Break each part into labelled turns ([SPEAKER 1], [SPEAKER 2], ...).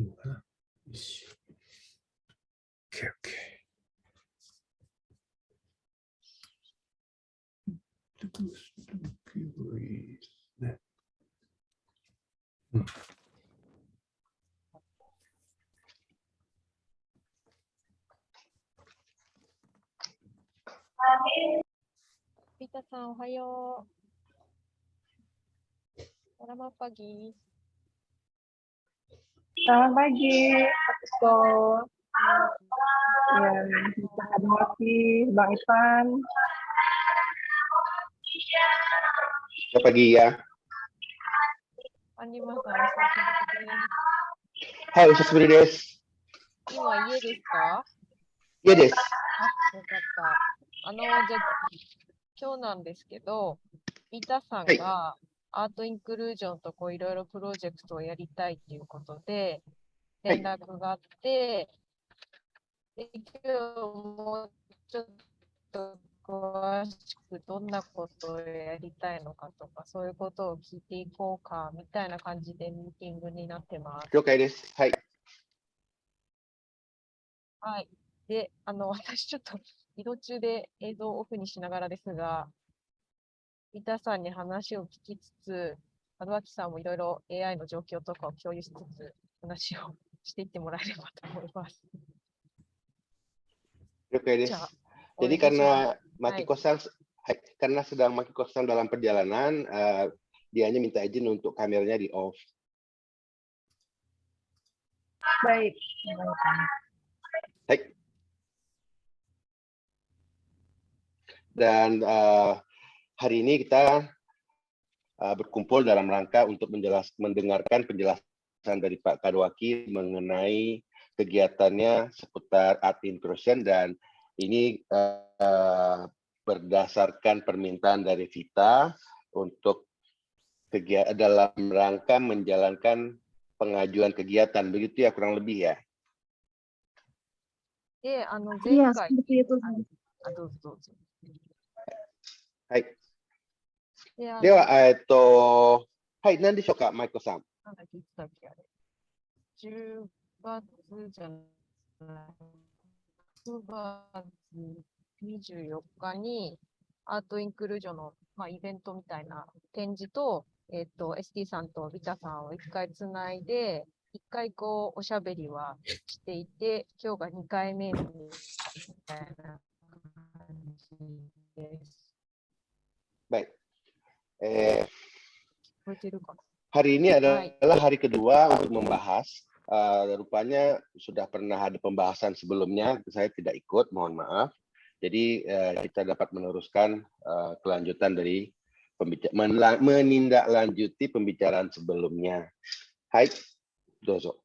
[SPEAKER 1] いいのかな。よし。OK、OK。ね。うん。
[SPEAKER 2] Vitaさん、おはよう。Selamat pagi.
[SPEAKER 3] Selamat pagi, Asko. Ya, terima kasih, Bang Ivan.
[SPEAKER 4] Selamat pagi ya.
[SPEAKER 2] アニマさん、お久しぶりです。
[SPEAKER 4] はい、お久しぶりです。
[SPEAKER 2] 今、家ですか？
[SPEAKER 4] 家です。
[SPEAKER 2] あ、よかった。じゃあ、今日なんですけど、ビタさん
[SPEAKER 4] はい。
[SPEAKER 2] がアートインクルージョンとこういろいろプロジェクトをやりたいっていうことで、連
[SPEAKER 4] はい。
[SPEAKER 2] 絡があって、で、今日もうちょっと詳しくどんなことをやりたいのかとか、そういうことを聞いていこうか、みたいな感じでミーティングになってます。
[SPEAKER 4] 了解です。はい。
[SPEAKER 2] はい。で、私ちょっと移動中で映像をオフにしながらですが、ビタさんに話を聞きつつ、門脇さんもいろいろ AI の状況とかを共有しつつ、話をしていってもらえればと思います。
[SPEAKER 4] 了解で
[SPEAKER 2] じゃあ、
[SPEAKER 4] す。
[SPEAKER 2] お願
[SPEAKER 4] Jadi
[SPEAKER 2] いします。
[SPEAKER 4] karena
[SPEAKER 2] は
[SPEAKER 4] Maki
[SPEAKER 2] い。
[SPEAKER 4] Kosang, hai, karena sedang Maki Kosang dalam perjalanan, dia hanya minta izin untuk kameranya di off.
[SPEAKER 3] Baik.
[SPEAKER 4] Hai. Dan hari ini kita berkumpul dalam rangka untuk mendengarkan penjelasan dari Pak Kadwaki mengenai kegiatannya seputar art inclusion, dan ini berdasarkan permintaan dari Vita untuk dalam rangka menjalankan pengajuan kegiatan, begitu ya kurang lebih ya.
[SPEAKER 2] で、
[SPEAKER 3] Iya,
[SPEAKER 2] 前回、
[SPEAKER 3] seperti itu.
[SPEAKER 2] どうぞどうぞ。
[SPEAKER 4] はい。
[SPEAKER 2] で、
[SPEAKER 4] では、はい、何でしょうか、マイコさん。
[SPEAKER 2] なんだっけ、いつだっけ、あれ。10月じゃない。9月24日にアートインクルージョンの、イベントみたいな展示と、ST さんとビタさんを1回つないで、1回こうおしゃべりはしていて、今日が2回目みたいな感じです。
[SPEAKER 4] Baik.
[SPEAKER 2] 聞こえてるかな？
[SPEAKER 4] Hari ini
[SPEAKER 2] はい。
[SPEAKER 4] adalah hari kedua untuk membahas. Rupanya sudah pernah ada pembahasan sebelumnya, saya tidak ikut, mohon maaf. Jadi kita dapat meneruskan kelanjutan dari menindaklanjuti pembicaraan sebelumnya. Hai, dozo.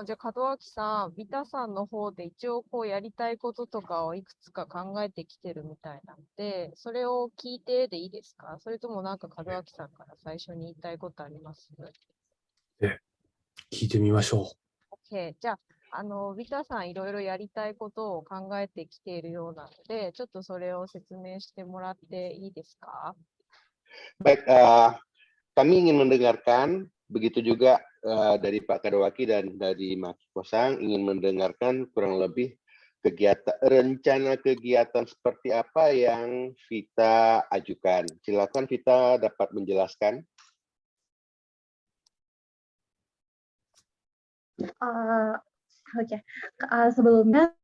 [SPEAKER 2] じゃあ、門脇さん、ビタさんの方で一応こうやりたいこととかをいくつか考えてきてるみたいなので、それを聞いてでいいですか？それともなんか門脇さんから最初に言いたいことあります？
[SPEAKER 1] 聞いてみましょ
[SPEAKER 2] OK。じゃあ、ビタさんいろいろやりたいことを考えてきているようなので、ちょっとそれを説明してもらっていいですか？
[SPEAKER 4] Baik, kami ingin mendengarkan, begitu juga dari Pak Kadwaki dan dari Maki Kosang ingin mendengarkan kurang lebih rencana kegiatan seperti apa yang Vita ajukan. Silakan Vita dapat menjelaskan.
[SPEAKER 3] Oke. Sebelumnya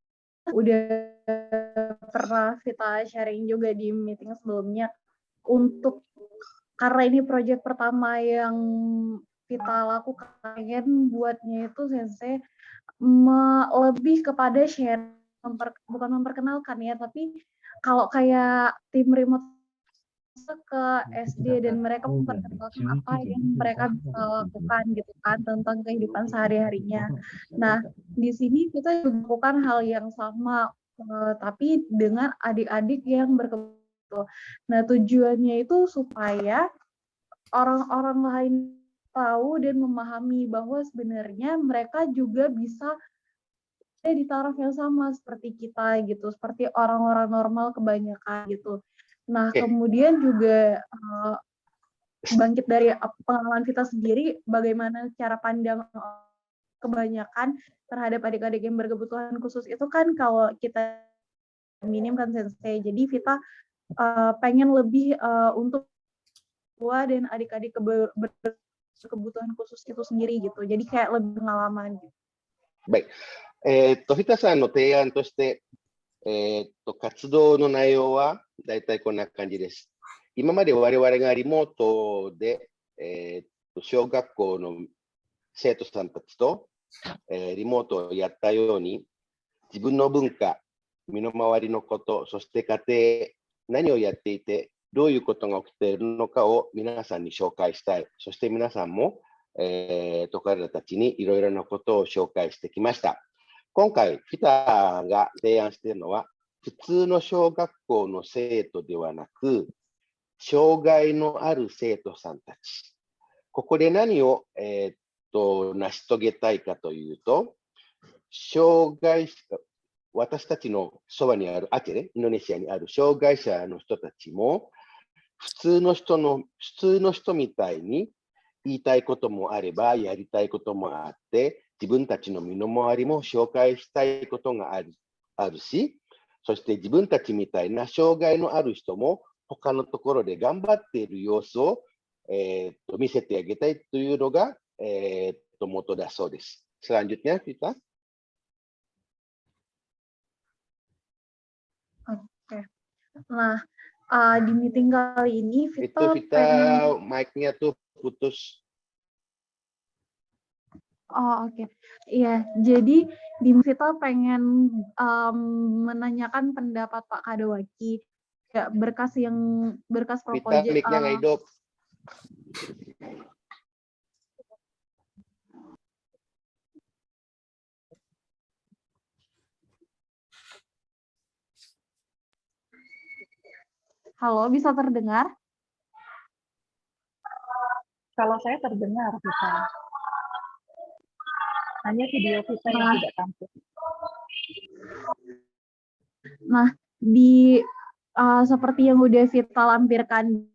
[SPEAKER 3] udah pernah Vita sharing juga di meeting sebelumnya, untuk karena ini proyek pertama yang kita lakukan, pengen buatnya itu sensei lebih kepada share, bukan memperkenalkan ya, tapi kalau kayak tim remote ke SD dan mereka memperkenalkan apa yang mereka bisa lakukan gitu kan, tentang kehidupan sehari-harinya. Nah, di sini kita juga melakukan hal yang sama, tapi dengan adik-adik yang berkebutuhan. Nah, tujuannya itu supaya orang-orang lain tahu dan memahami bahwa sebenarnya mereka juga bisa di taraf yang sama seperti kita gitu, seperti orang-orang normal kebanyakan gitu. Nah, kemudian juga bangkit dari pengalaman kita sendiri, bagaimana cara pandang kebanyakan terhadap adik-adik yang berkebutuhan khusus itu kan kalau kita minim kan Sensei. Jadi Vita pengen lebih untuk tua dan adik-adik berkebutuhan khusus itu sendiri gitu. Jadi kayak lebih pengalaman gitu.
[SPEAKER 4] Baik. 日田さんの提案として、活動の内容はだいたいこんな感じです。今まで我々がリモートで、小学校の生徒さんたちと、リモートをやったように、自分の文化、身の回りのこと、そして家庭、何をやっていて、どういうことが起きているのかを皆さんに紹介したい。そして皆さんも、彼らたちにいろいろなことを紹介してきました。今回、フィタが提案しているのは、普通の小学校の生徒ではなく、障害のある生徒さんたち。ここで何を、成し遂げたいかというと、私たちのそばにあるアチェレ、インドネシアにある障害者の人たちも、普通の人みたいに言いたいこともあれば、やりたいこともあって、自分たちの身の回りも紹介したいことがあるし、そして自分たちみたいな障害のある人も他のところで頑張っている様子を、見せてあげたいというのが、元だそうです。Selanjutnya, Vita.
[SPEAKER 3] Oke. Nah, di meeting kali ini
[SPEAKER 4] Itu Vita mic-nya tuh putus.
[SPEAKER 3] Oh, oke. Iya, jadi di Vita pengen menanyakan pendapat Pak Kadawaki. Ya, berkas
[SPEAKER 4] Vita
[SPEAKER 3] proposal.
[SPEAKER 4] mic-nya nggak hidup.
[SPEAKER 3] Halo, bisa terdengar?
[SPEAKER 5] Kalau saya terdengar, Vita. Hanya video kita yang tidak tampil.
[SPEAKER 3] Nah, seperti yang udah Vita lampirkan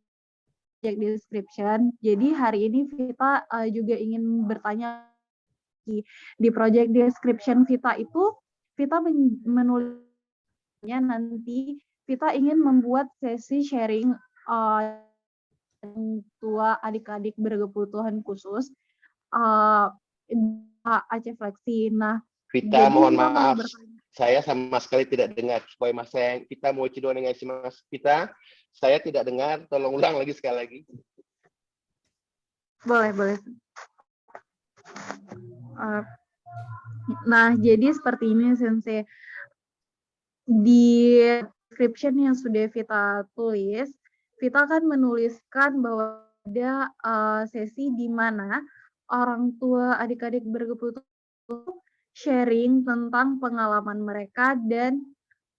[SPEAKER 3] project description, jadi hari ini Vita juga ingin bertanya di project description Vita itu, Vita menulisnya nanti Vita ingin membuat sesi sharing tua adik-adik berkebutuhan khusus Aceh Fleksi. Nah,
[SPEAKER 4] Vita, mohon maaf, saya sama sekali tidak dengar. Supaya Mas sayang, kita mau cido dengan si Mas Vita, saya tidak dengar. Tolong ulang lagi sekali lagi.
[SPEAKER 3] Boleh. Nah, jadi seperti ini, Sensei. Di description yang sudah Vita tulis, Vita kan menuliskan bahwa ada sesi di mana orang tua adik-adik berkebutuhan sharing tentang pengalaman mereka dan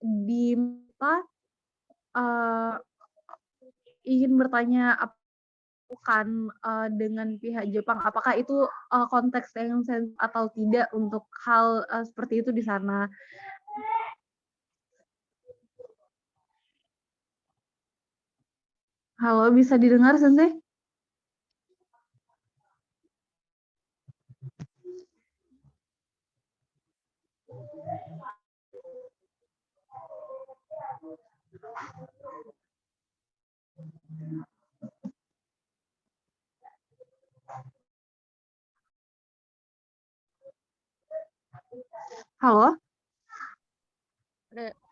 [SPEAKER 3] diminta ingin bertanya bukan dengan pihak Jepang, apakah itu konteks yang atau tidak untuk hal seperti itu di sana. Halo, bisa didengar, Sensei? Halo?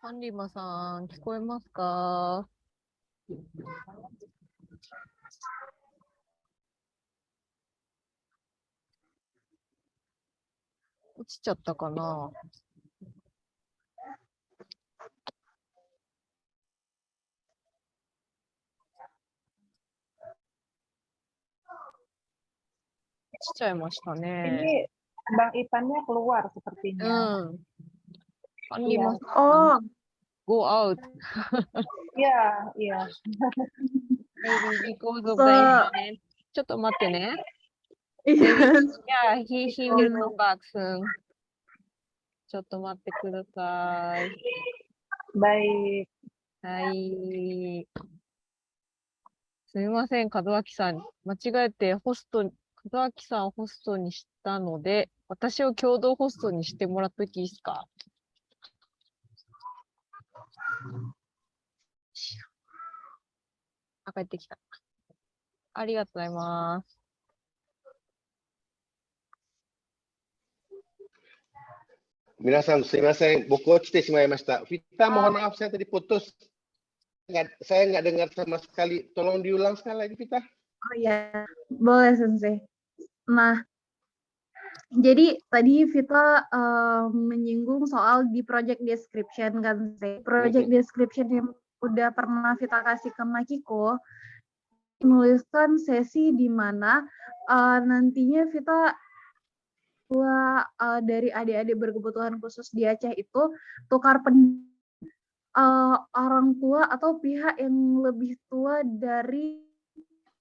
[SPEAKER 2] ハンリマさん、聞こえますか？落ちちゃったかな？落ちちゃいましたね。
[SPEAKER 5] Ini Bang Ipannya keluar sepertinya.
[SPEAKER 2] ハンリマさん、
[SPEAKER 3] Oh,
[SPEAKER 2] go out.
[SPEAKER 5] Iya.
[SPEAKER 2] Maybe because of the internet. ちょっと待ってね。
[SPEAKER 3] yes.
[SPEAKER 2] Yeah, he will come back soon. ちょっと待ってください。
[SPEAKER 5] Baik.
[SPEAKER 2] はい。すみません、門脇さん。間違えてホスト門脇さんをホストにしたので、私を共同ホストにしてもらっといていいですか？あ、帰ってきた。ありがとうございます。
[SPEAKER 4] 皆さんすいません、僕落ちてしまいました。Vita, mohon maaf saya tadi putus. Saya nggak dengar sama sekali. Tolong diulang sekali lagi, Vita.
[SPEAKER 3] Oh ya, boleh Sensei. Nah, jadi tadi Vita menyinggung soal di project description kan, Sensei. Project description yang udah pernah Vita kasih ke Makiko, menuliskan sesi di mana nantinya Vita dari adik-adik berkebutuhan khusus di Aceh itu tukar orang tua atau pihak yang lebih tua dari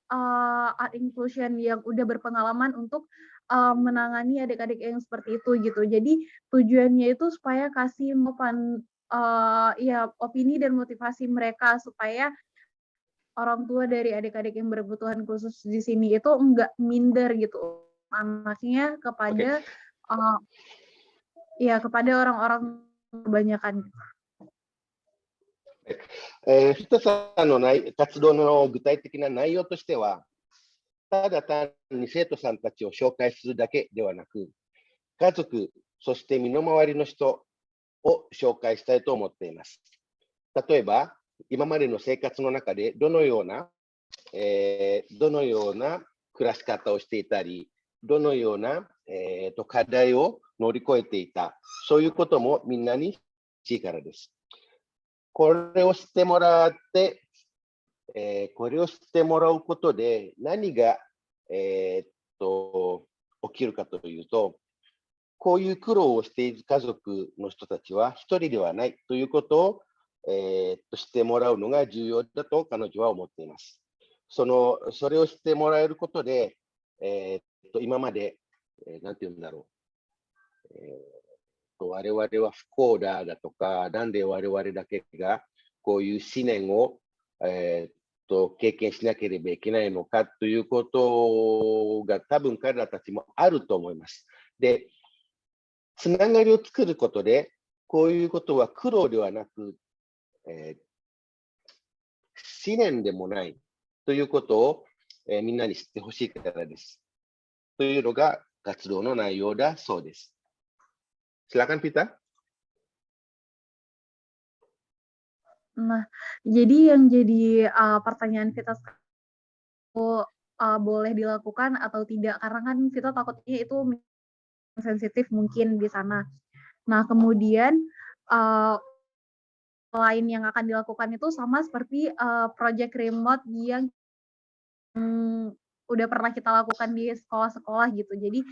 [SPEAKER 3] art inclusion yang udah berpengalaman untuk menangani adik-adik yang seperti itu gitu. Jadi tujuannya itu supaya kasih ya opini dan motivasi mereka supaya orang tua dari adik-adik yang berkebutuhan khusus di sini itu enggak minder gitu anaknya kepada ya kepada orang-orang kebanyakan.
[SPEAKER 4] 藤田さんの活動の具体的な内容としては、ただ単に生徒さんたちを紹介するだけではなく、家族、そして身の回りの人を紹介したいと思っています。例えば、今までの生活の中でどのような暮らし方をしていたり、どのような、課題を乗り越えていた、そういうこともみんなに知りからです。これを知ってもらって、これを知ってもらうことで何が、起きるかというと、こういう苦労をしている家族の人たちは一人ではないということを、知ってもらうのが重要だと彼女は思っています。それを知ってもらえることで、今まで、なんて言うんだろう、我々は不幸だとか、なんで我々だけがこういう思念を、経験しなければいけないのかということが多分彼らたちもあると思います。で、つながりを作ることで、こういうことは苦労ではなく、思念でもないということを、みんなに知ってほしいからです。というのが活動の内容だそうです。Silakan Vita.
[SPEAKER 3] Nah, jadi yang jadi pertanyaan Vita boleh dilakukan atau tidak, karena kan Vita takutnya itu sensitif mungkin di sana. Nah, kemudian lain yang akan dilakukan itu sama seperti project remote yang udah pernah kita lakukan di sekolah-sekolah gitu. Jadi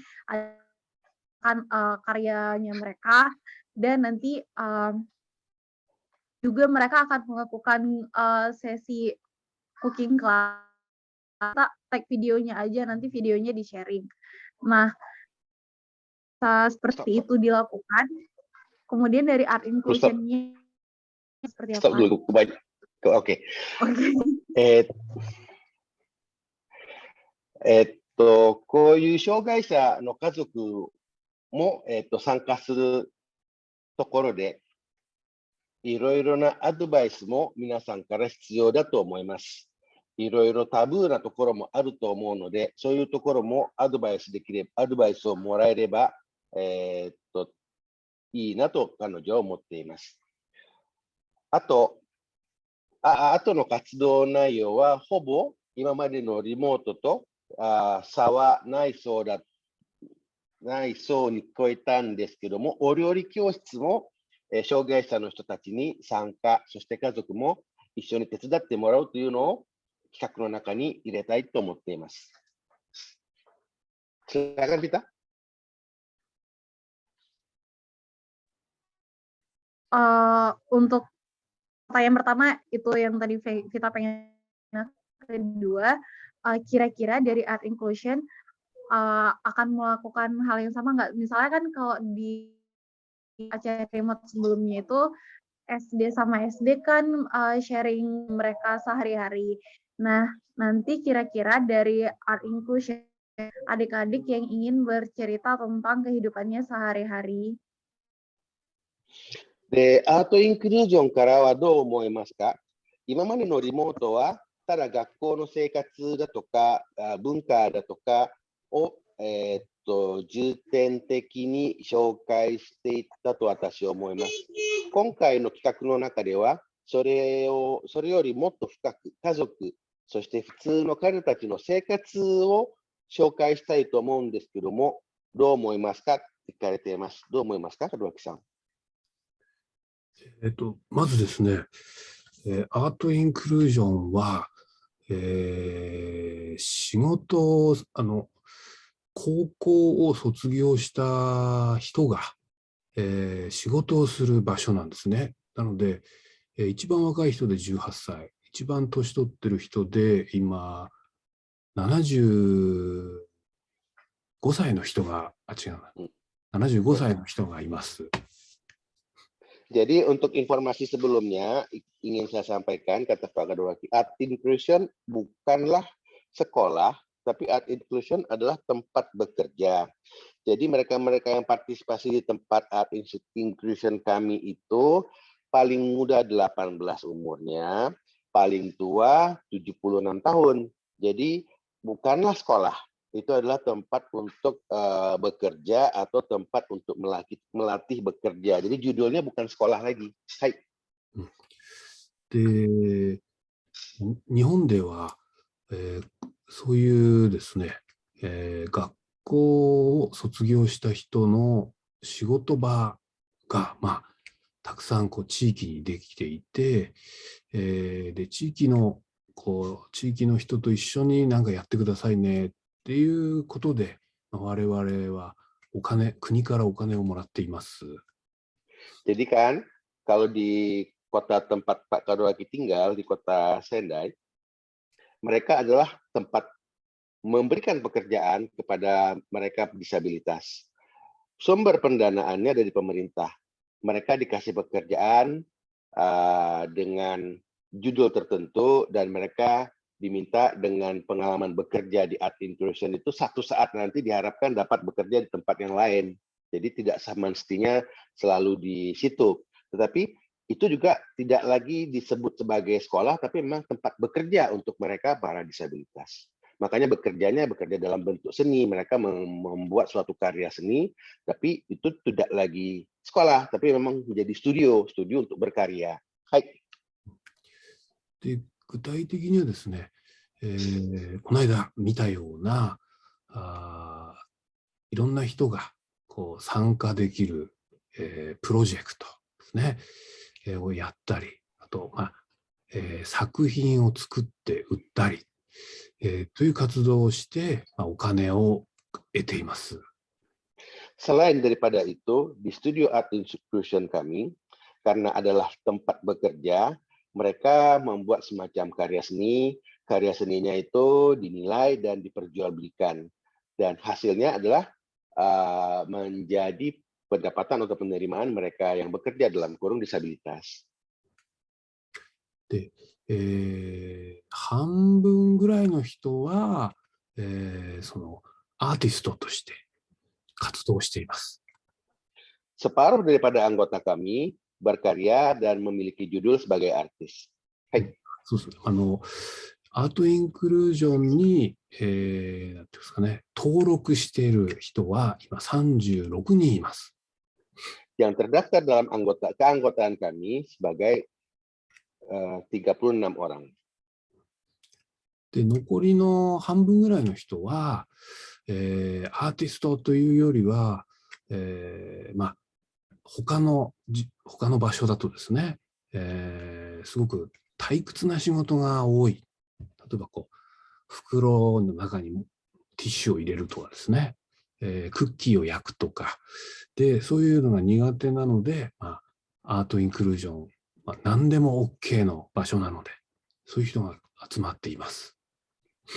[SPEAKER 3] akan karyanya mereka dan nanti juga mereka akan melakukan sesi cooking class. Kita tag videonya aja, nanti videonya di-sharing. Nah, seperti itu dilakukan. Kemudian dari art inclusion-nya seperti apa?
[SPEAKER 4] Stop dulu, Oke.こういう障害者の家族も、参加するところで、いろいろなアドバイスも皆さんから必要だと思います。いろいろタブーなところもあると思うので、そういうところもアドバイスをもらえれば、いいなと彼女は思っています。あとの活動内容はほぼ今までのリモートと差はないそうに聞こえたんですけども、お料理教室も障害者の人たちに参加、そして家族も一緒に手伝ってもらうというのを企画の中に入れたいと思っています。Silakan Vita.
[SPEAKER 3] Untuk pertanyaan pertama itu yang tadi Vita pengen. Kedua, kira-kira dari art inclusion akan melakukan hal yang sama nggak? Misalnya kan kalau di acara remote sebelumnya itu SD sama SD kan sharing mereka sehari-hari. Nah, nanti kira-kira dari art inclusion adik-adik yang ingin bercerita tentang kehidupannya sehari-hari.
[SPEAKER 4] で、アートインクルージョンからはどう思いますか？今までのリモートは、ただ学校の生活だとか、文化だとかを、重点的に紹介していったと私は思います。今回の企画の中では、それよりもっと深く家族、そして普通の彼たちの生活を紹介したいと思うんですけども、どう思いますかって聞かれています。どう思いますか、門脇さん。
[SPEAKER 1] まずですね、アートインクルージョンは、仕事を、高校を卒業した人が、仕事をする場所なんですね。なので、一番若い人で18歳、一番年取ってる人で今、75歳の人が、違うな、75歳の人がいます。
[SPEAKER 4] Jadi untuk informasi sebelumnya ingin saya sampaikan kata Pak Kadowaki, Art Inclusion bukanlah sekolah, tapi Art Inclusion adalah tempat bekerja. Jadi mereka-mereka yang partisipasi di tempat Art Inclusion kami itu paling muda 18 umurnya, paling tua 76 tahun. Jadi bukanlah sekolah. Itu adalah tempat untuk bekerja atau tempat untuk melatih bekerja. Jadi judulnya bukan sekolah lagi. Hai.
[SPEAKER 1] で、日本では、そういうですね、学校を卒業した人の仕事場が、たくさん地域にできていて、で地域の人と一緒に何かやってくださいねっていうことで、我々は国からお金をもらっています。
[SPEAKER 4] Jadi kan, kalau di kota tempat Pak Kadowaki tinggal, di kota Sendai, mereka adalah tempat memberikan pekerjaan kepada mereka disabilitas. Sumber pendanaannya dari pemerintah. Mereka dikasih pekerjaan dengan judul tertentu dan mereka diminta dengan pengalaman bekerja di Art Inclusion itu satu saat nanti diharapkan dapat bekerja di tempat yang lain. Jadi tidak semestinya selalu di situ. Tetapi itu juga tidak lagi disebut sebagai sekolah, tapi memang tempat bekerja untuk mereka para disabilitas. Makanya bekerja dalam bentuk seni. Mereka membuat suatu karya seni, tapi itu tidak lagi sekolah, tapi memang menjadi studio untuk berkarya. Hai.
[SPEAKER 1] で、具体的にはですね、この間見たような、いろんな人が参加できる、プロジェクトですね、をやったり、あと、作品を作って売ったり、という活動をして、お金を得ています。
[SPEAKER 4] Selain daripada itu, di studio Art Inclusion kami, karena adalah tempat bekerja, mereka membuat semacam karya seni. Karya seninya itu dinilai dan diperjualbelikan. Dan hasilnya adalah menjadi pendapatan atau penerimaan mereka yang bekerja dalam kurung disabilitas.
[SPEAKER 1] で、半分ぐらいの人は、そのアーティストとして活動しています。
[SPEAKER 4] Separuh daripada anggota kami berkarya dan memiliki judul sebagai artis. Hai.
[SPEAKER 1] そうです。アートインクルージョンに、なんていうんですかね、登録している人は今36人います。
[SPEAKER 4] Yang terdaftar dalam keanggotaan kami sebagai 36 orang.
[SPEAKER 1] で、残りの半分ぐらいの人は、アーティストというよりは、他の場所だとですね、すごく退屈な仕事が多い。例えば袋の中にティッシュを入れるとかですね、クッキーを焼くとか、で、そういうのが苦手なので、アートインクルージョン、何でも OK の場所なので、そういう人が集まっています。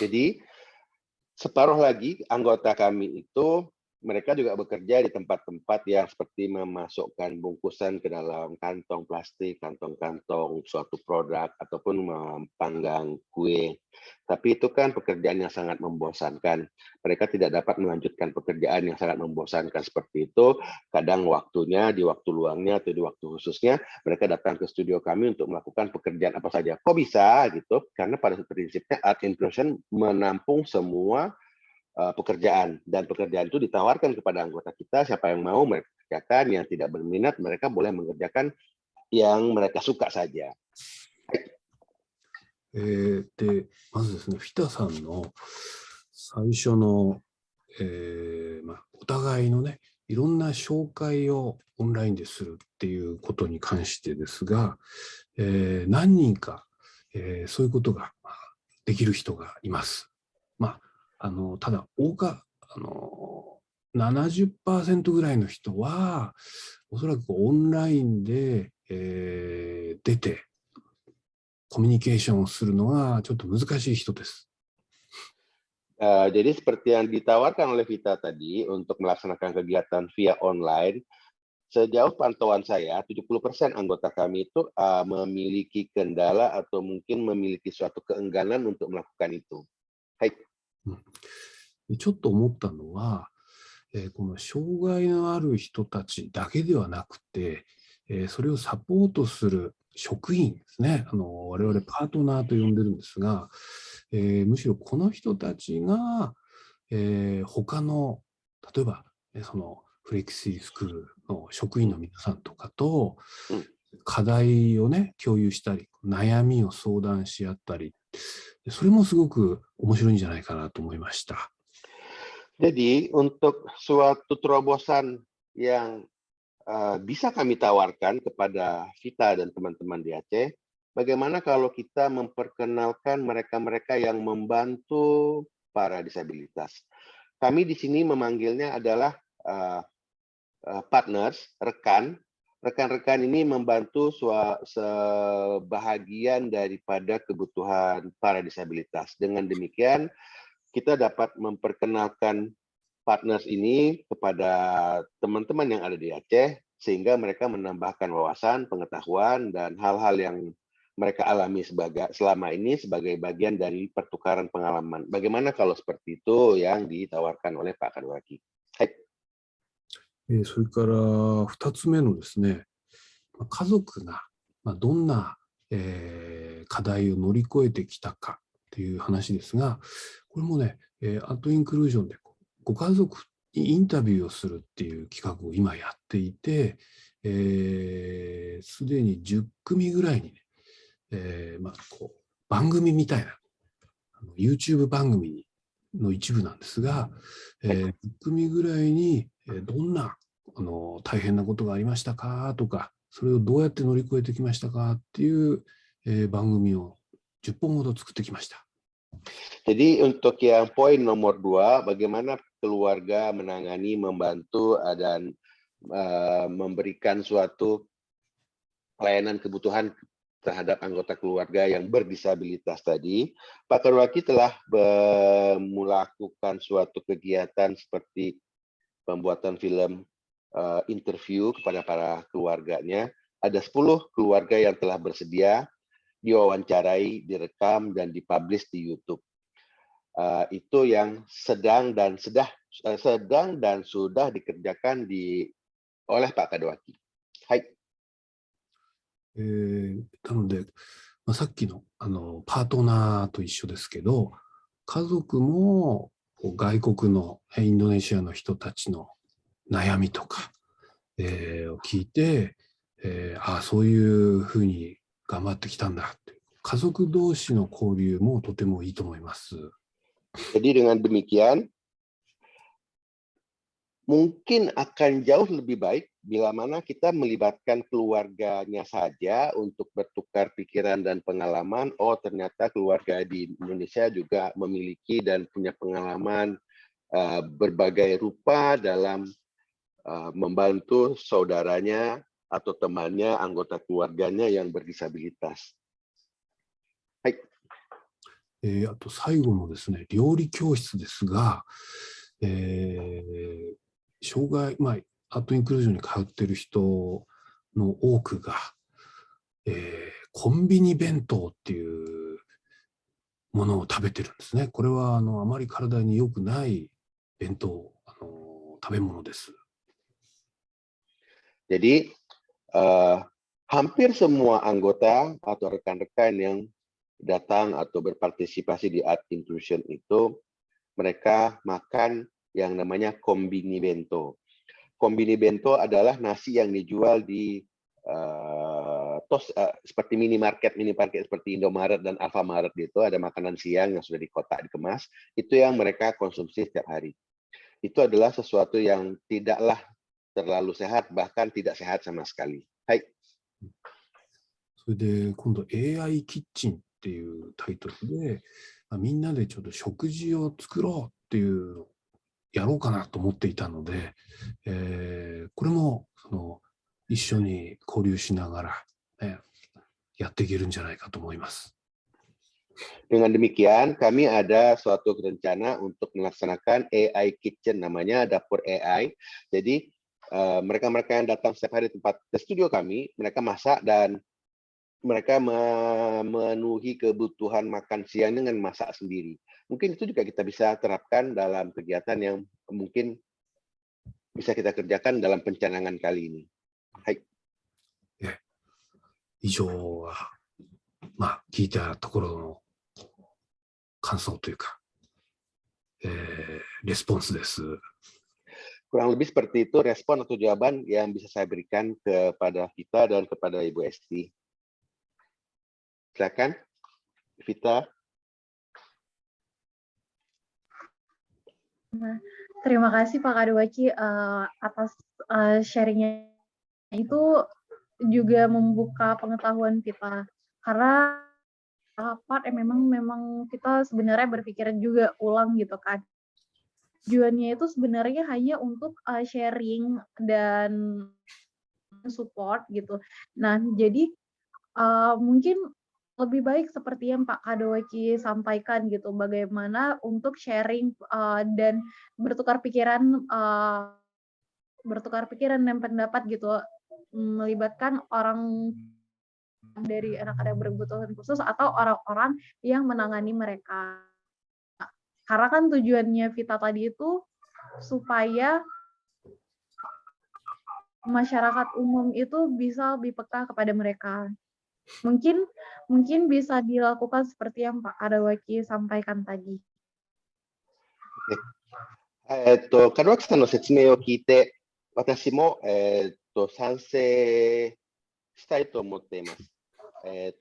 [SPEAKER 4] Jadi, separuh lagi anggota kami itu mereka juga bekerja di tempat-tempat yang seperti memasukkan bungkusan ke dalam kantong plastik, kantong-kantong suatu produk, ataupun mempanggang kue. Tapi itu kan pekerjaan yang sangat membosankan. Mereka tidak dapat melanjutkan pekerjaan yang sangat membosankan seperti itu. Kadang waktunya, di waktu luangnya atau di waktu khususnya, mereka datang ke studio kami untuk melakukan pekerjaan apa saja. Kok bisa gitu? Karena pada prinsipnya Art Inclusion menampung semua pekerjaan, dan pekerjaan itu ditawarkan kepada anggota kita, siapa yang mau mereka kerjakan, yang tidak berminat mereka boleh mengerjakan yang mereka suka saja.
[SPEAKER 1] で、まずですね、フィタさんの最初の、お互いのね、いろんな紹介をオンラインでするっていうことに関してですが、何人か、そういうことができる人がいます。ただ、70% ぐらいの人は、おそらくオンラインで、出て、コミュニケーションをするのがちょっと難しい人です。
[SPEAKER 4] Jadi seperti yang ditawarkan oleh Vita tadi untuk melaksanakan kegiatan via online, sejauh pantauan saya, 70% anggota kami itu memiliki kendala atau mungkin memiliki suatu keengganan untuk melakukan itu. Hai.
[SPEAKER 1] でちょっと思ったのは、この障害のある人たちだけではなくて、それをサポートする職員ですね。我々パートナーと呼んでるんですが、むしろこの人たちが、他の、例えば、そのフレキシスクールの職員の皆さんとかと、課題をね、共有したり、悩みを相談し合ったり、それもすごく面白いんじゃないかなと思いました。
[SPEAKER 4] Jadi untuk suatu terobosan yang bisa kami tawarkan kepada Vita dan teman-teman di Aceh, bagaimana kalau kita memperkenalkan mereka-mereka yang membantu para disabilitas. Kami di sini memanggilnya adalah partners, rekan. Rekan-rekan ini membantu sebahagian daripada kebutuhan para disabilitas. Dengan demikian, kita dapat memperkenalkan partners ini kepada teman-teman yang ada di Aceh, sehingga mereka menambahkan wawasan, pengetahuan, dan hal-hal yang mereka alami selama ini sebagai bagian dari pertukaran pengalaman. Bagaimana kalau seperti itu yang ditawarkan oleh Pak Kadwaki? Hai.
[SPEAKER 1] それから2つ目のですね、家族がどんな課題を乗り越えてきたかという話ですが、これもね、アートインクルージョンでご家族にインタビューをするっていう企画を今やっていて、すでに10組ぐらいにね、番組みたいな、YouTube 番組の一部なんですが、10組ぐらいにどんな大変なことがありましたかとか、それをどうやって乗り越えてきましたかっていう、番組を10本ほど作ってきました。
[SPEAKER 4] Jadi untuk yang poin nomor 2, bagaimana keluarga menangani, membantu, dan memberikan suatu pelayanan kebutuhan terhadap anggota keluarga yang berdisabilitas tadi, Pak Kadwaki telah melakukan suatu kegiatan seperti pembuatan film interview kepada para keluarganya. Ada 10 keluarga yang telah bersedia diwawancarai, direkam, dan dipublish di YouTube. Itu yang sedang dan sudah dikerjakan oleh Pak Kadwaki. Hai.
[SPEAKER 1] なので、さっきの、パートナーと一緒ですけど、家族も外国のインドネシアの人たちの悩みとか、を聞いて、そういうふうに頑張ってきたんだって。家族同士の交流もとてもいいと思います。
[SPEAKER 4] Jadi dengan demikian, mungkin akan jauh lebih baik bila mana kita melibatkan keluarganya saja untuk bertukar pikiran dan pengalaman. Oh, ternyata keluarga di Indonesia juga memiliki dan punya pengalaman berbagai rupa dalam membantu saudaranya atau temannya, anggota keluarganya yang berdisabilitas. Hai.
[SPEAKER 1] あと最後のですね、料理教室ですが、障害、アートインクルージョンに通ってる人の多くが、コンビニ弁当っていうものを食べてるんですね。これはあまり体に良くない弁当、食べ物です。
[SPEAKER 4] Jadi hampir semua anggota atau rekan-rekan yang datang atau berpartisipasi di Art Inclusion itu mereka makan yang namanya kombini bento. Kombini bento adalah nasi yang dijual di seperti minimarket seperti Indomaret dan Alfamaret gitu, ada makanan siang yang sudah dikotak dikemas, itu yang mereka konsumsi setiap hari. Itu adalah sesuatu yang tidaklah terlalu sehat, bahkan tidak sehat sama sekali. Hai.
[SPEAKER 1] それで今度 AI キッチンっていうタイトルで、みんなでちょっと食事を作ろうっていうのをやろうかなと思っていたので、これも一緒に交流しながら、やっていけるんじゃないかと思います。
[SPEAKER 4] Dengan demikian, kami ada suatu rencana untuk melaksanakan AI Kitchen, namanya dapur AI. Jadi mereka-mereka yang datang setiap hari tempat ke studio kami, mereka masak dan mereka memenuhi kebutuhan makan siang dengan masak sendiri. Mungkin itu juga kita bisa terapkan dalam kegiatan yang mungkin bisa kita kerjakan dalam pencanangan kali ini. Hai.
[SPEAKER 1] 以上は、聞いたところの感想というか、レスポンスです。
[SPEAKER 4] Kurang lebih seperti itu respon atau jawaban yang bisa saya berikan kepada Vita dan kepada Ibu Esti. Silakan, Vita.
[SPEAKER 3] Terima kasih Pak Kadewaki atas sharingnya itu juga membuka pengetahuan kita, karena part memang kita sebenarnya berpikir juga ulang gitu kan. Tujuannya itu sebenarnya hanya untuk sharing dan support gitu. Nah, jadi mungkin lebih baik seperti yang Pak Kadewaki sampaikan gitu, bagaimana untuk sharing dan bertukar pikiran dan pendapat gitu, melibatkan orang dari anak-anak berkebutuhan khusus atau orang-orang yang menangani mereka. Karena kan tujuannya Vita tadi itu supaya masyarakat umum itu bisa lebih peka kepada mereka. Mungkin bisa dilakukan seperti yang Pak Kadewaki sampaikan tadi.
[SPEAKER 4] 門脇さんの説明を聞いて、私も、賛成したいと思っています。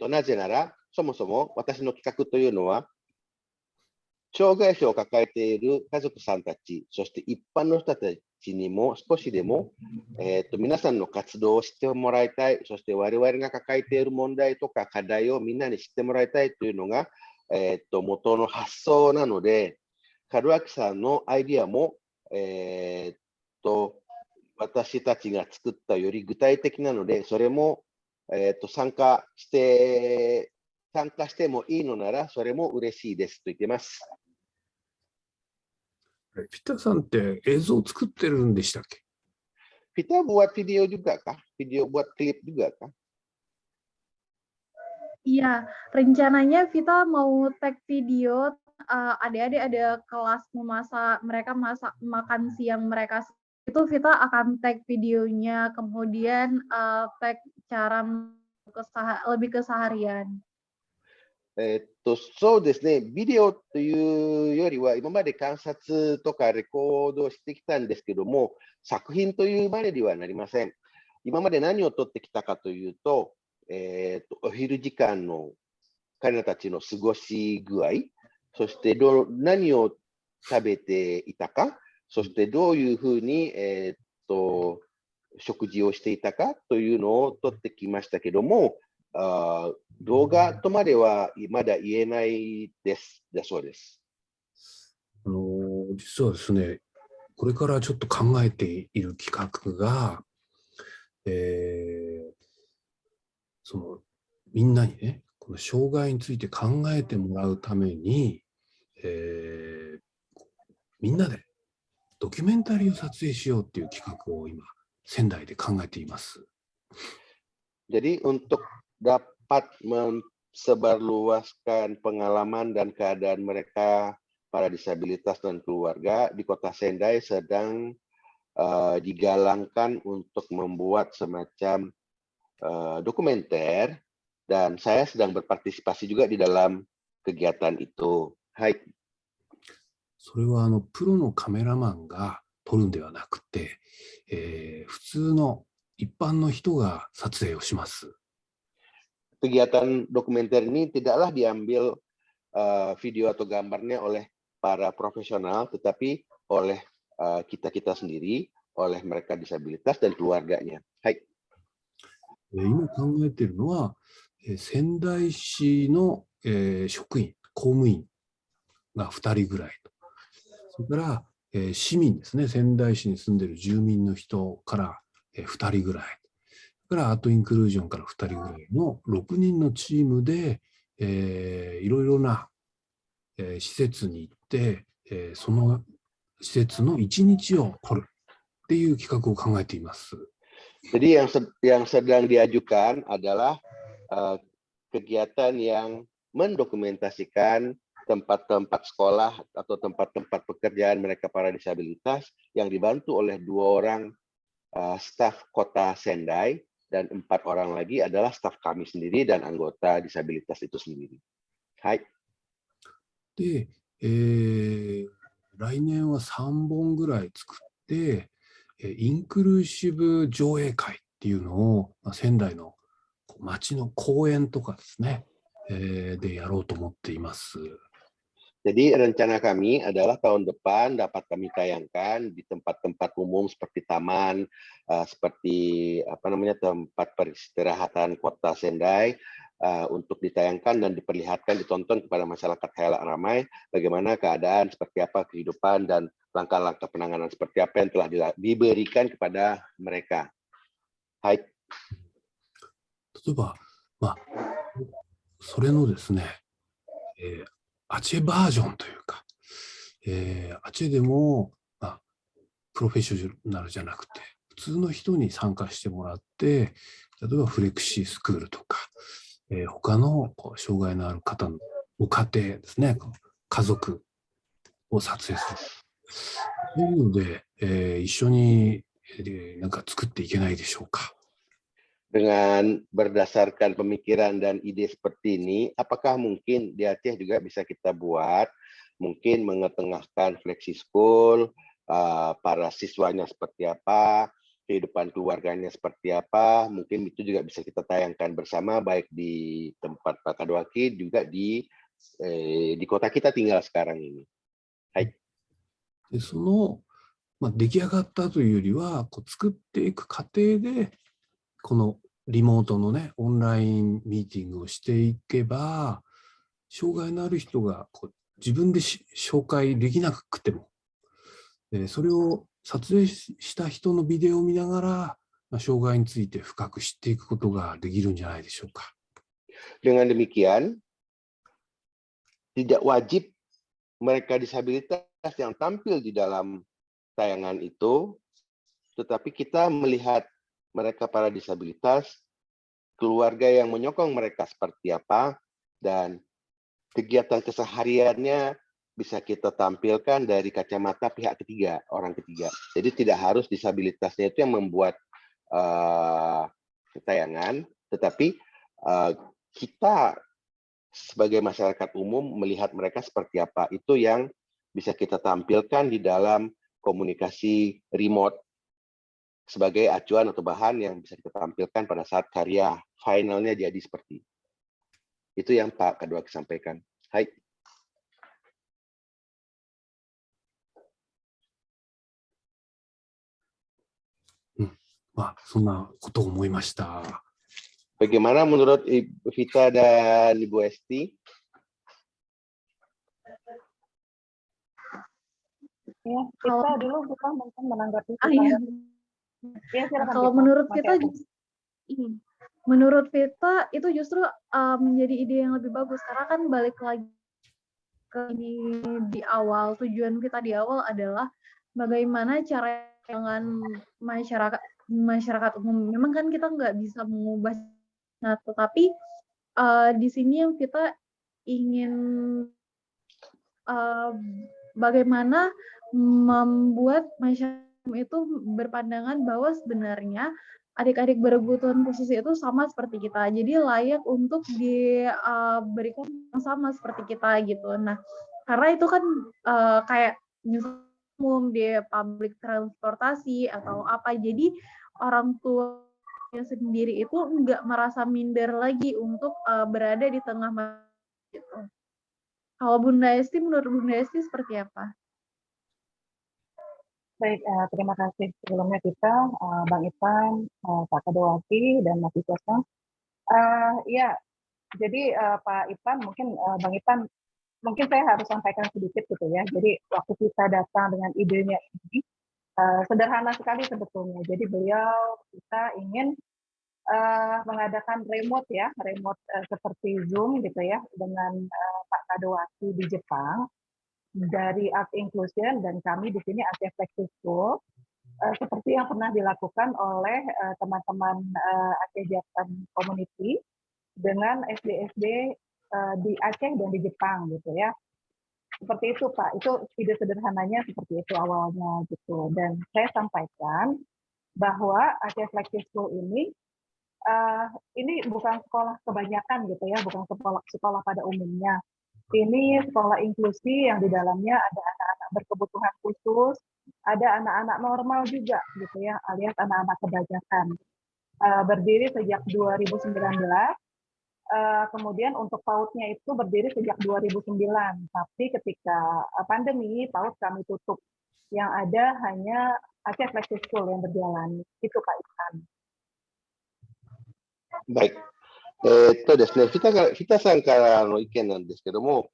[SPEAKER 4] なぜなら、そもそも私の企画というのは、障害者を抱えている家族さんたち、そして一般の人たちにも少しでも、皆さんの活動を知ってもらいたい、そして我々が抱えている問題とか課題をみんなに知ってもらいたいというのが、元の発想なので、門脇さんのアイディアも、私たちが作ったより具体的なので、それも、参加してもいいのなら、それも嬉しいですと言ってます。
[SPEAKER 1] Vita さんって映像作ってるんでしたっけ？
[SPEAKER 4] Vita buat video juga kah? Video buat klip juga kah?
[SPEAKER 3] Iya, rencananya Vita mau tag video, adik-adik ada kelas memasak, mereka masak makan siang mereka, itu Vita akan tag videonya, kemudian tag cara lebih keseharian.
[SPEAKER 4] そうですね、ビデオというよりは、今まで観察とかレコードをしてきたんですけども、作品というまでではなりません。今まで何を撮ってきたかというと、お昼時間の彼らたちの過ごし具合、そして何を食べていたか、そしてどういうふうに、食事をしていたかというのを撮ってきましたけども、動画とまではまだ言えないですだそうです。
[SPEAKER 1] 実はですね、これからちょっと考えている企画が、みんなにね、この障害について考えてもらうために、みんなでドキュメンタリーを撮影しようっていう企画を今、仙台で考えています。
[SPEAKER 4] Jadi untuk dapat mensebarluaskan pengalaman dan keadaan mereka para disabilitas dan keluarga di Kota Sendai sedang digalangkan untuk membuat semacam dokumenter dan saya sedang berpartisipasi juga di dalam kegiatan itu. Hai.
[SPEAKER 1] それはプロのカメラマンが撮るんではなくて、普通の一般の人が撮影をします。
[SPEAKER 4] Kegiatan dokumenter ini tidaklah diambil video atau gambarnya oleh para profesional, tetapi oleh kita-kita sendiri, oleh mereka disabilitas dan keluarganya. Hai.
[SPEAKER 1] 今考えているのは、仙台市の、職員、公務員が2人ぐらいと。それから、市民ですね、仙台市に住んでいる住民の人から、2人ぐらい。それからアートインクルージョンから2人ぐらいの6人のチームで、いろいろな、施設に行って、その施設の1日を撮るっていう企画を考えています。
[SPEAKER 4] Jadi yang sedang diajukan adalah kegiatan yang mendokumentasikan tempat-tempat sekolah atau tempat-tempat pekerjaan mereka para disabilitas yang dibantu oleh 2 orang staf Kota Sendai dan 4 orang lagi adalah staf kami sendiri dan anggota disabilitas itu sendiri. Hai.
[SPEAKER 1] で、来年は3本ぐらい作って、インクルーシブ上映会っていうのを、仙台の街の公園とかですね、でやろうと思っています。
[SPEAKER 4] Jadi rencana kami adalah tahun depan dapat kami tayangkan di tempat-tempat umum seperti taman, seperti tempat peristirahatan Kota Sendai untuk ditayangkan dan diperlihatkan, ditonton kepada masyarakat khalayak ramai bagaimana keadaan, seperti apa kehidupan dan langkah-langkah penanganan seperti apa yang telah diberikan kepada mereka. Hai.
[SPEAKER 1] 例えば、それのですね、アチェバージョンというか、アチェでも、プロフェッショナルじゃなくて、普通の人に参加してもらって、例えばフレクシースクールとか、他の障害のある方のご家庭ですね、家族を撮影する。というので、一緒になんか作っていけないでしょうか。
[SPEAKER 4] Dengan berdasarkan pemikiran dan ide seperti ini, apakah mungkin di Aceh juga bisa kita buat, mungkin mengetengahkan flexi school, para siswanya seperti apa, kehidupan keluarganya seperti apa, mungkin itu juga bisa kita tayangkan bersama, baik di tempat Pak Kadwaki, juga di kota kita tinggal sekarang ini. Hai.
[SPEAKER 1] でその、出来上がったというよりは、作っていく過程で、このリモートのね、オンラインミーティングをしていけば、障害のある人が自分で紹介できなくても、それを撮影した人のビデオを見ながら、障害について深く知っていくことができるんじゃないでしょうか。
[SPEAKER 4] Dengan demikian, tidak wajib mereka disabilitas yang tampil di dalam tayangan itu, tetapi kita melihat mereka para disabilitas, keluarga yang menyokong mereka seperti apa, dan kegiatan kesehariannya bisa kita tampilkan dari kacamata pihak ketiga, orang ketiga. Jadi tidak harus disabilitasnya itu yang membuat tayangan, tetapi kita sebagai masyarakat umum melihat mereka seperti apa. Itu yang bisa kita tampilkan di dalam komunikasi remote sebagai acuan atau bahan yang bisa kita tampilkan pada saat karya finalnya jadi seperti itu yang Pak Kadwaki sampaikan. Hai.
[SPEAKER 1] そんなことを思いました。
[SPEAKER 4] Bagaimana menurut Ibu Vita dan Ibu Esti?
[SPEAKER 5] Ya, kita dulu kita mungkin menanggapi. Ya, silakan.
[SPEAKER 3] Kalau menurut Vita itu justru menjadi ide yang lebih bagus karena kan balik lagi ke ini di awal, tujuan kita di awal adalah bagaimana cara dengan masyarakat umum. Memang kan kita nggak bisa mengubah, nah tetapi di sini yang kita ingin bagaimana membuat masyarakat itu berpandangan bahwa sebenarnya adik-adik berkebutuhan khusus itu sama seperti kita. Jadi layak untuk diberikan yang sama seperti kita gitu. Nah, karena itu kan kayak misalnya umum di public transportasi atau apa. Jadi orang tuanya sendiri itu nggak merasa minder lagi untuk berada di tengah masyarakat gitu. Kalau Bunda Esti, menurut Bunda Esti seperti apa?
[SPEAKER 5] Baik, terima kasih sebelumnya kita, Bang Ipan, Pak Kadowati, dan Mas Ikosan. Ya, jadi Pak Ipan, mungkin Bang Ipan, mungkin saya harus sampaikan sedikit gitu ya. Jadi waktu kita datang dengan idenya ini, sederhana sekali sebetulnya. Jadi kita ingin mengadakan remote ya, remote seperti Zoom gitu ya, dengan Pak Kadowati di Jepang, dari Art Inclusion dan kami di sini Asia Flexi School, seperti yang pernah dilakukan oleh teman-teman Aceh Japan Community dengan SD-SD di Aceh dan di Jepang gitu ya. Seperti itu Pak, itu ide sederhananya seperti itu awalnya gitu. Dan saya sampaikan bahwa Aceh Flexi School ini bukan sekolah kebanyakan gitu ya, bukan sekolah pada umumnya. Ini sekolah inklusi yang di dalamnya ada anak-anak berkebutuhan khusus, ada anak-anak normal juga gitu ya, alias anak-anak kebanyakan. Berdiri sejak 2019, kemudian untuk PAUD-nya itu berdiri sejak 2009, tapi ketika pandemi, PAUD kami tutup. Yang ada hanya Aceh Flexi School yang berjalan. Itu Pak Ikan.
[SPEAKER 4] Baik. ですね、北さんからの意見なんですけども、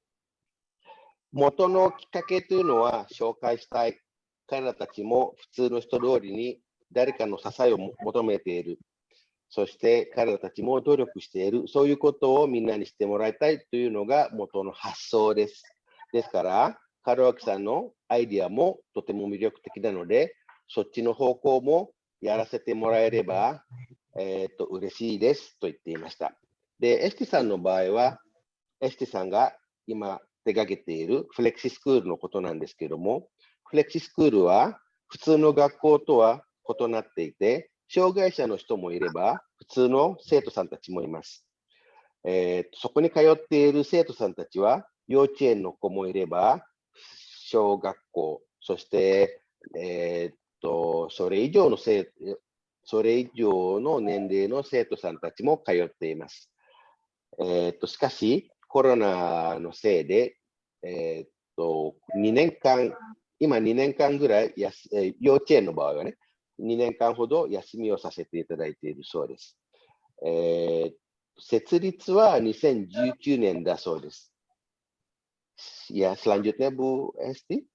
[SPEAKER 4] 元のきっかけというのは紹介したい。彼らたちも普通の人通りに誰かの支えを求めている。そして彼らたちも努力している。そういうことをみんなにしてもらいたいというのが元の発想です。ですから、門脇さんのアイディアもとても魅力的なので、そっちの方向もやらせてもらえれば、嬉しいですと言っていました。で、エスティさんの場合は、エスティさんが今手掛けているフレキシスクールのことなんですけども、フレキシスクールは普通の学校とは異なっていて、障害者の人もいれば、普通の生徒さんたちもいます。そこに通っている生徒さんたちは、幼稚園の子もいれば、小学校、そして、それ以上の年齢の生徒さんたちも通っています。しかし、コロナのせいで、今2年間ぐらい幼稚園の場合はね、2年間ほど休みをさせていただいているそうです。設立は2019年だそうです。Ya, selanjutnya Bu Esti.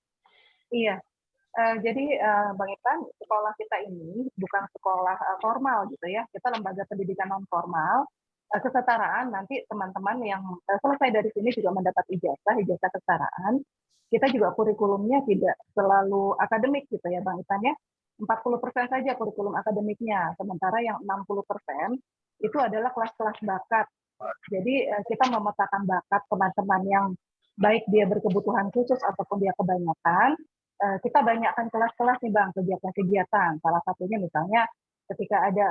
[SPEAKER 5] Iya, jadi Bang Ipan, sekolah kita ini bukan sekolah formal gitu ya, kita lembaga pendidikan non formal. Kesetaraan nanti teman-teman yang selesai dari sini juga mendapat ijazah kesetaraan. Kita juga kurikulumnya tidak selalu akademik gitu ya Bang Ipan ya. 40% saja kurikulum akademiknya, sementara yang 60% itu adalah kelas-kelas bakat. Jadi kita memetakan bakat teman-teman yang baik dia berkebutuhan khusus ataupun dia kebanyakan. Kita banyakkan kelas-kelas nih Bang, kegiatan-kegiatan. Salah satunya misalnya ketika ada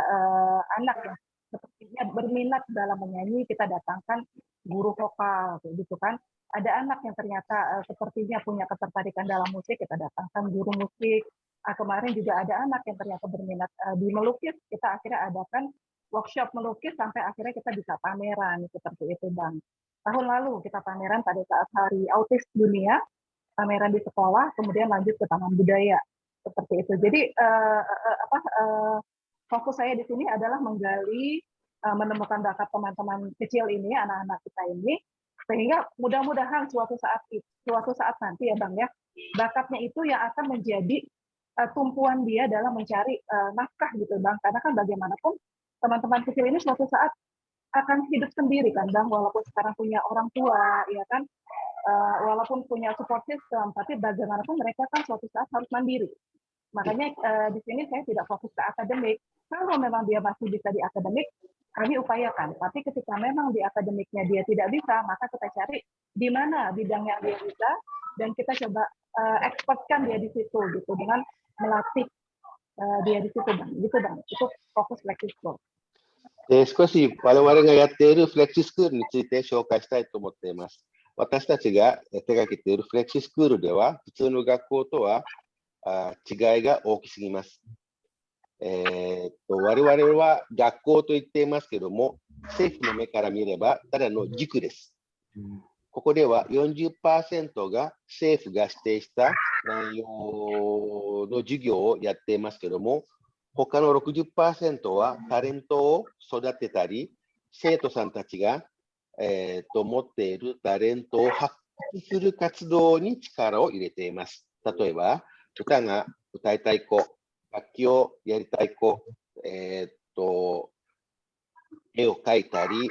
[SPEAKER 5] anak yang sepertinya berminat dalam menyanyi, kita datangkan guru vokal, gitu kan. Ada anak yang ternyata sepertinya punya ketertarikan dalam musik, kita datangkan guru musik. Kemarin juga ada anak yang ternyata berminat di melukis, kita akhirnya adakan workshop melukis sampai akhirnya kita bisa pameran, seperti itu Bang. Tahun lalu kita pameran pada saat Hari Autis Dunia, pameran di sekolah, kemudian lanjut ke Taman Budaya, seperti itu. Jadi fokus saya di sini adalah menggali, menemukan bakat teman-teman kecil ini, anak-anak kita ini, sehingga mudah-mudahan suatu saat nanti ya Bang ya, bakatnya itu yang akan menjadi tumpuan dia dalam mencari nafkah gitu Bang. Karena kan bagaimanapun teman-teman kecil ini suatu saat akan hidup sendiri kan Bang, walaupun sekarang punya orang tua, ya kan, walaupun punya support system, tapi bagaimanapun mereka kan suatu saat harus mandiri. Makanya di sini saya tidak fokus ke akademik. Kalau memang dia masih bisa di akademik, kami upayakan. Tapi ketika memang di akademiknya dia tidak bisa, maka kita cari di mana bidang yang dia bisa, dan kita coba expertkan dia di situ gitu dengan melatih dia di situ, Bang. Gitu, Bang. Itu fokus Flexi School.
[SPEAKER 4] 少し我々がやっているフレキシスクールについて紹介したいと思っています。私たちが手掛けているフレキシスクールでは、普通の学校とは違いが大きすぎます。我々は学校と言っていますけども、政府の目から見ればただの塾です。ここでは 40% が政府が指定した内容の授業をやっていますけども、他の 60% はタレントを育てたり、生徒さんたちが、持っているタレントを発揮する活動に力を入れています。例えば、歌が歌いたい子、楽器をやりたい子、絵を描いたり、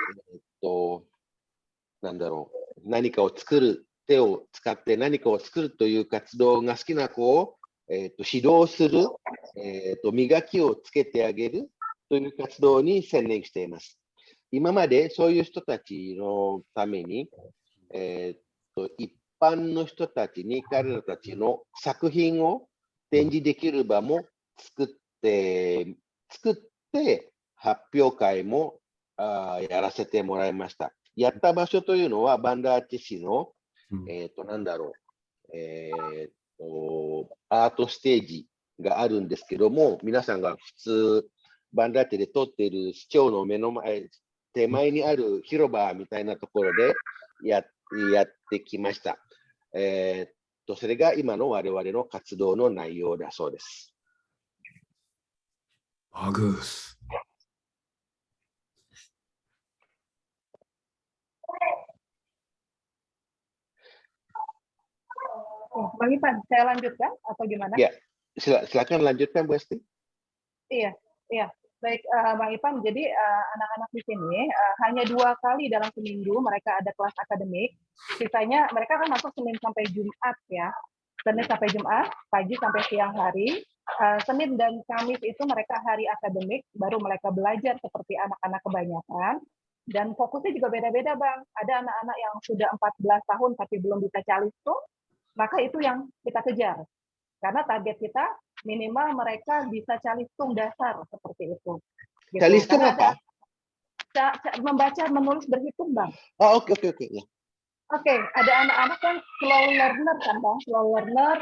[SPEAKER 4] 何かを作る、手を使って何かを作るという活動が好きな子を、指導する、磨きをつけてあげるという活動に専念しています。今までそういう人たちのために、一般の人たちに彼らたちの作品を展示できる場も作って発表会もやらせてもらいました。やった場所というのはバンダーチ市の、アートステージがあるんですけども、皆さんが普通バンダーチで撮っている市長の手前にある広場みたいなところでやってきました。それが今の我々の活動の内容だそうです。
[SPEAKER 1] Bagus.
[SPEAKER 5] Bang Ipan, saya lanjutkan atau gimana?
[SPEAKER 4] Ya, silakan lanjutkan Bu Esti.
[SPEAKER 5] Iya. Baik, Bang Ipan. Jadi anak-anak di sini hanya 2 kali dalam seminggu mereka ada kelas akademik. Sisanya mereka kan masuk Senin sampai Jumat ya. Senin sampai Jumat, pagi sampai siang hari. Senin dan Kamis itu mereka hari akademik, baru mereka belajar seperti anak-anak kebanyakan. Dan fokusnya juga beda-beda, Bang. Ada anak-anak yang sudah 14 tahun tapi belum bisa calistung, maka itu yang kita kejar. Karena target kita minimal mereka bisa calistung dasar seperti itu. Gitu.
[SPEAKER 4] Calistung apa?
[SPEAKER 5] Membaca, menulis, berhitung, Bang.
[SPEAKER 4] Oh, oke. Ya.
[SPEAKER 5] Oke, ada anak-anak yang slow learner kan, Bang, slow learner,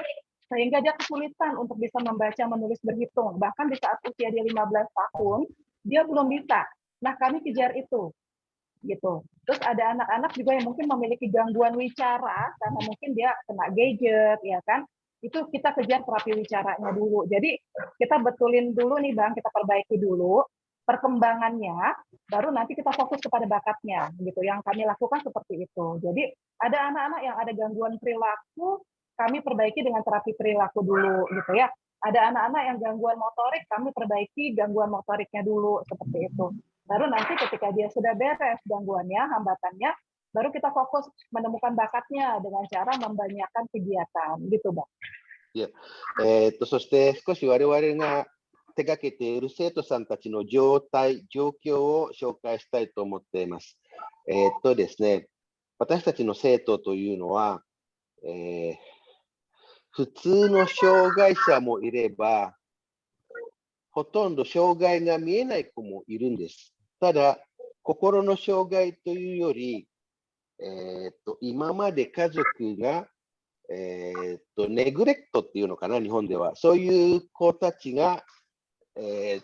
[SPEAKER 5] sehingga dia kesulitan untuk bisa membaca, menulis, berhitung. Bahkan di saat usia dia 15 tahun, dia belum bisa. Nah, kami kejar itu. Gitu. Terus ada anak-anak juga yang mungkin memiliki gangguan wicara karena mungkin dia kena gadget, ya kan? Itu kita kejar terapi wicaranya dulu. Jadi kita betulin dulu nih, Bang, kita perbaiki dulu perkembangannya, baru nanti kita fokus kepada bakatnya, gitu. Yang kami lakukan seperti itu. Jadi ada anak-anak yang ada gangguan perilaku, kami perbaiki dengan terapi perilaku dulu, gitu ya. Ada anak-anak yang gangguan motorik, kami perbaiki gangguan motoriknya dulu, seperti itu. Baru nanti ketika dia sudah beres gangguannya, hambatannya, baru kita fokus menemukan bakatnya dengan cara membanyakkan kegiatan, gitu, Bang.
[SPEAKER 4] Ya. そして少し我々が手掛けている生徒さんたちの状況を紹介したいと思っています。ですね、私たちの生徒というのは、普通の障害者もいれば、ほとんど障害が見えない子もいるんです。ただ、心の障害というより、今まで家族が、ネグレクトっていうのかな、日本では。そういう子たちが、来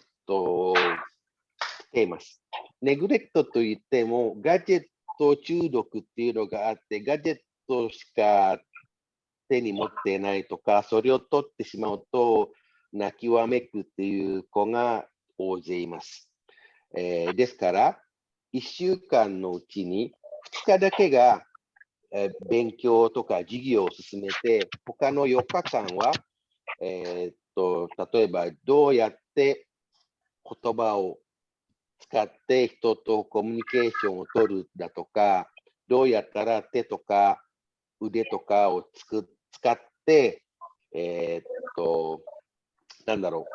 [SPEAKER 4] ています。ネグレクトといっても、ガジェット中毒っていうのがあって、ガジェットしか手に持っていないとか、それを取ってしまうと、泣きわめくっていう子が大勢います。ですから、1週間のうちに2日だけが、勉強とか授業を進めて、他の4日間は、例えばどうやって言葉を使って人とコミュニケーションを取るだとか、どうやったら手とか腕とかを使って、なんだろ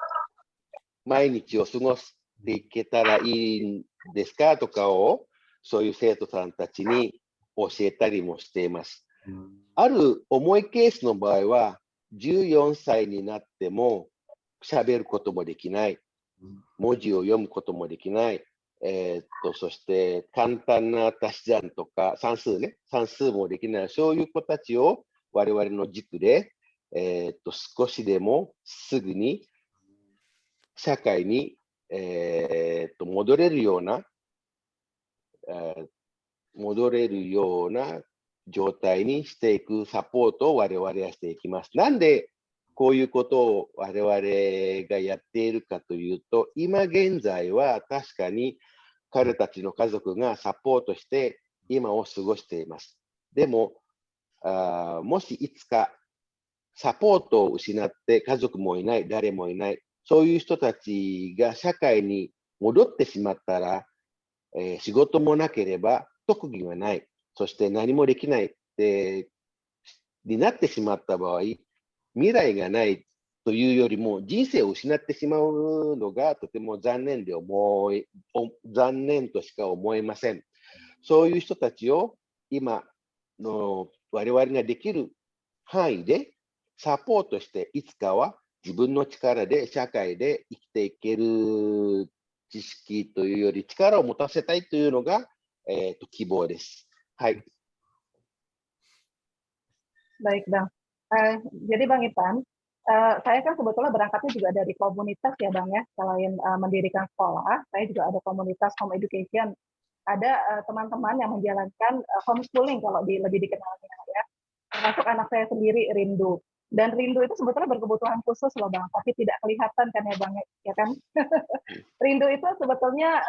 [SPEAKER 4] う、毎日を過ごしていけたらいいんですかとかを、そういう生徒さんたちに教えたりもしています。ある重いケースの場合は、14歳になっても喋ることもできない、文字を読むこともできない、そして簡単な足し算とか算数もできない、そういう子たちを我々の塾で、少しでもすぐに社会に、戻れるような、状態にしていくサポートを我々はしていきます。なんでこういうことを我々がやっているかというと、今現在は確かに彼たちの家族がサポートして今を過ごしています。でも、もしいつかサポートを失って家族もいない、誰もいない、そういう人たちが社会に戻ってしまったら、仕事もなければ特技がない、そして何もできない、になってしまった場合、未来がないというよりも人生を失ってしまうのがとても残念としか思えません。そういう人たちを今の我々ができる範囲でサポートして、いつかは自分の力で社会で生きていける知識というより力を持たせたいというのが、希望です。はい。
[SPEAKER 5] Baik, Bang. Jadi Bang Ipan, saya kan sebetulnya berangkatnya juga dari komunitas ya Bang ya. Selain mendirikan sekolah, saya juga ada komunitas home education. Ada teman-teman yang menjalankan homeschooling kalau lebih dikenalnya ya. Termasuk anak saya sendiri, Rindu. Dan Rindu itu sebetulnya berkebutuhan khusus loh Bang, tapi tidak kelihatan kan ya Bang, ya kan? Rindu itu sebetulnya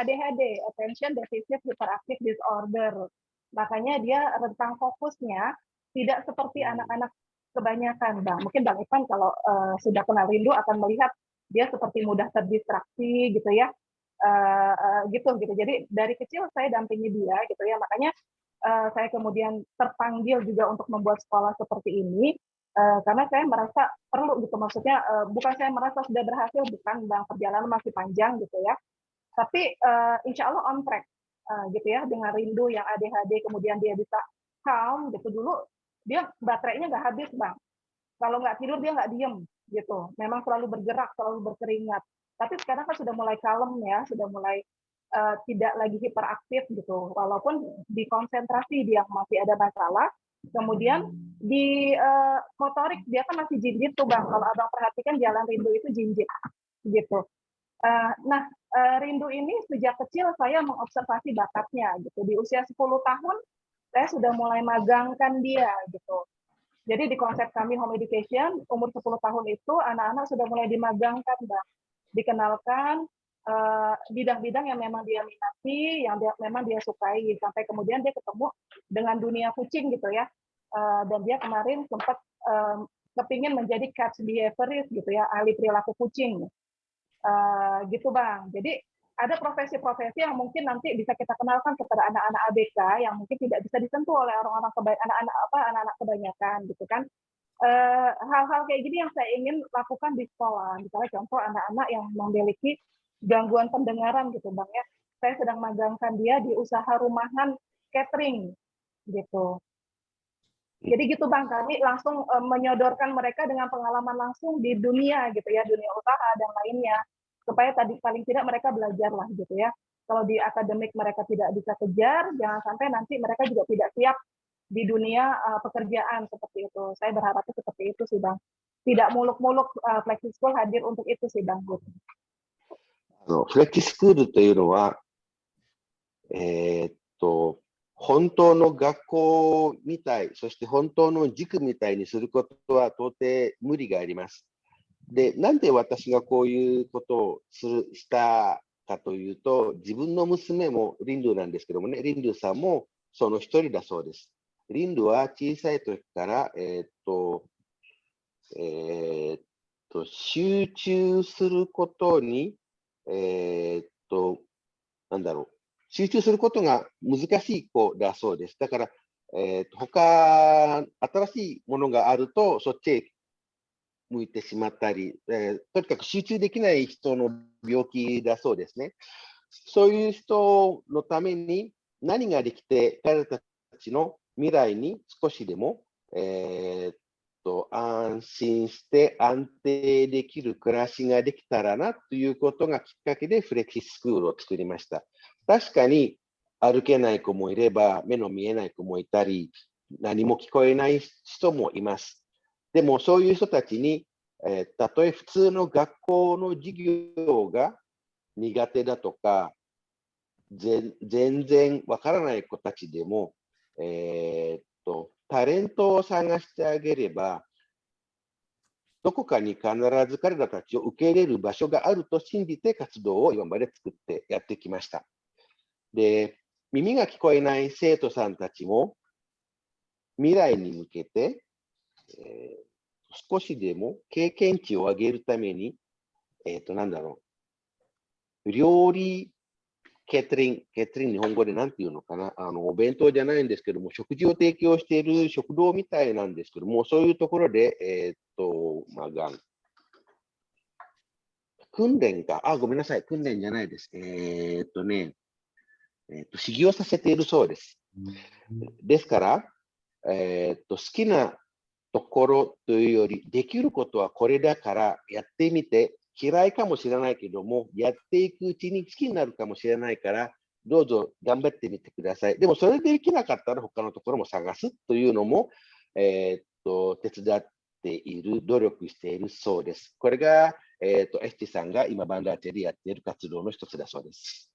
[SPEAKER 5] ADHD, Attention Deficit Hyperactive Disorder. Makanya dia rentang fokusnya tidak seperti anak-anak kebanyakan, Bang. Mungkin Bang Ipan kalau sudah kenal Rindu akan melihat dia seperti mudah terdistraksi gitu ya, gitu. Jadi dari kecil saya dampingi dia gitu ya. Makanya saya kemudian terpanggil juga untuk membuat sekolah seperti ini. Karena saya merasa perlu gitu, maksudnya bukan saya merasa sudah berhasil, bukan Bang, perjalanan masih panjang gitu ya. Tapi insya Allah on track gitu ya, dengan Rindu yang ADHD kemudian dia bisa calm gitu. Dulu dia baterainya nggak habis Bang, kalau nggak tidur dia nggak diem gitu, memang selalu bergerak, selalu berkeringat. Tapi sekarang kan sudah mulai kalem ya, sudah mulai tidak lagi hiperaktif gitu, walaupun di konsentrasi dia masih ada masalah. Kemudian di motorik dia kan masih jinjit tuh Bang, kalau Abang perhatikan jalan Rindu itu jinjit gitu. Nah, Rindu ini sejak kecil saya mengobservasi bakatnya gitu. Di usia 10 tahun saya sudah mulai magangkan dia gitu. Jadi di konsep kami home education, umur 10 tahun itu anak-anak sudah mulai dimagangkan, Bang. Dikenalkan bidang-bidang yang memang dia minati, yang memang dia sukai, sampai kemudian dia ketemu dengan dunia kucing gitu ya. Dan dia kemarin sempat kepingin menjadi cat behaviorist gitu ya, ahli perilaku kucing. Gitu Bang. Jadi ada profesi-profesi yang mungkin nanti bisa kita kenalkan kepada anak-anak ABK yang mungkin tidak bisa disentuh oleh anak-anak kebanyakan gitu kan. Hal-hal kayak gini yang saya ingin lakukan di sekolah. Misalnya contoh anak-anak yang memiliki gangguan pendengaran gitu Bang ya. Saya sedang magangkan dia di usaha rumahan catering gitu. Jadi gitu Bang, kami langsung menyodorkan mereka dengan pengalaman langsung di dunia gitu ya, dunia usaha dan lainnya. Supaya tadi paling tidak mereka belajar lah gitu ya. Kalau di akademik mereka tidak bisa kejar, jangan sampai nanti mereka juga tidak siap di dunia pekerjaan seperti itu. Saya berharapnya seperti itu sih Bang. Tidak muluk-muluk Flexi School hadir untuk itu sih Bang.
[SPEAKER 4] フレキスクールというのは、本当の学校みたい、そして本当の塾みたいにすることは到底無理があります。で、なんで私がこういうことをしたかというと、自分の娘もリンドゥなんですけどもね、リンドゥさんもその一人だそうです。リンドゥは小さい時から、集中することに、なんだろう、集中することが難しい子だそうです。だから、他、新しいものがあると、そっちへ向いてしまったり、とにかく集中できない人の病気だそうですね。そういう人のために何ができて、彼たちの未来に少しでも、安心して安定できる暮らしができたらなということがきっかけでフレキシスクールを作りました。確かに歩けない子もいれば、目の見えない子もいたり、何も聞こえない人もいます。でもそういう人たちに、たとえ普通の学校の授業が苦手だとか、全然わからない子たちでも、タレントを探してあげれば、どこかに必ず彼らたちを受け入れる場所があると信じて活動を今まで作ってやってきました。で、耳が聞こえない生徒さんたちも未来に向けて、少しでも経験値を上げるために、なんだろう、料理、ケータリング日本語で何て言うのかな、お弁当じゃないんですけども、食事を提供している食堂みたいなんですけども、そういうところで、訓練か、ごめんなさい、訓練じゃないです。修行させているそうです。ですから、好きなところというより、できることはこれだからやってみて、嫌いかもしれないけども、やっていくうちに好きになるかもしれないから、どうぞ頑張ってみてください。でもそれできなかったら他のところも探すというのも、手伝っている、努力しているそうです。これが、エスティさんが今バンダーチェでやっている活動の一つだそうです。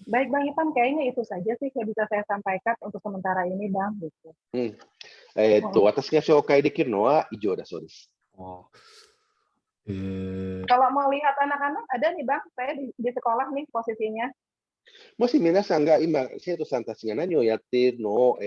[SPEAKER 5] Baik Bang Ipan, kayaknya itu saja sih yang bisa saya sampaikan untuk sementara ini Bang. Gitu.
[SPEAKER 4] 私が紹介できるのは以上だそうです。
[SPEAKER 5] Kalau mau lihat anak-anak, ada nih Bang, saya di sekolah nih posisinya.
[SPEAKER 4] もし皆さんが今、生徒さんたちが何をやっているのを、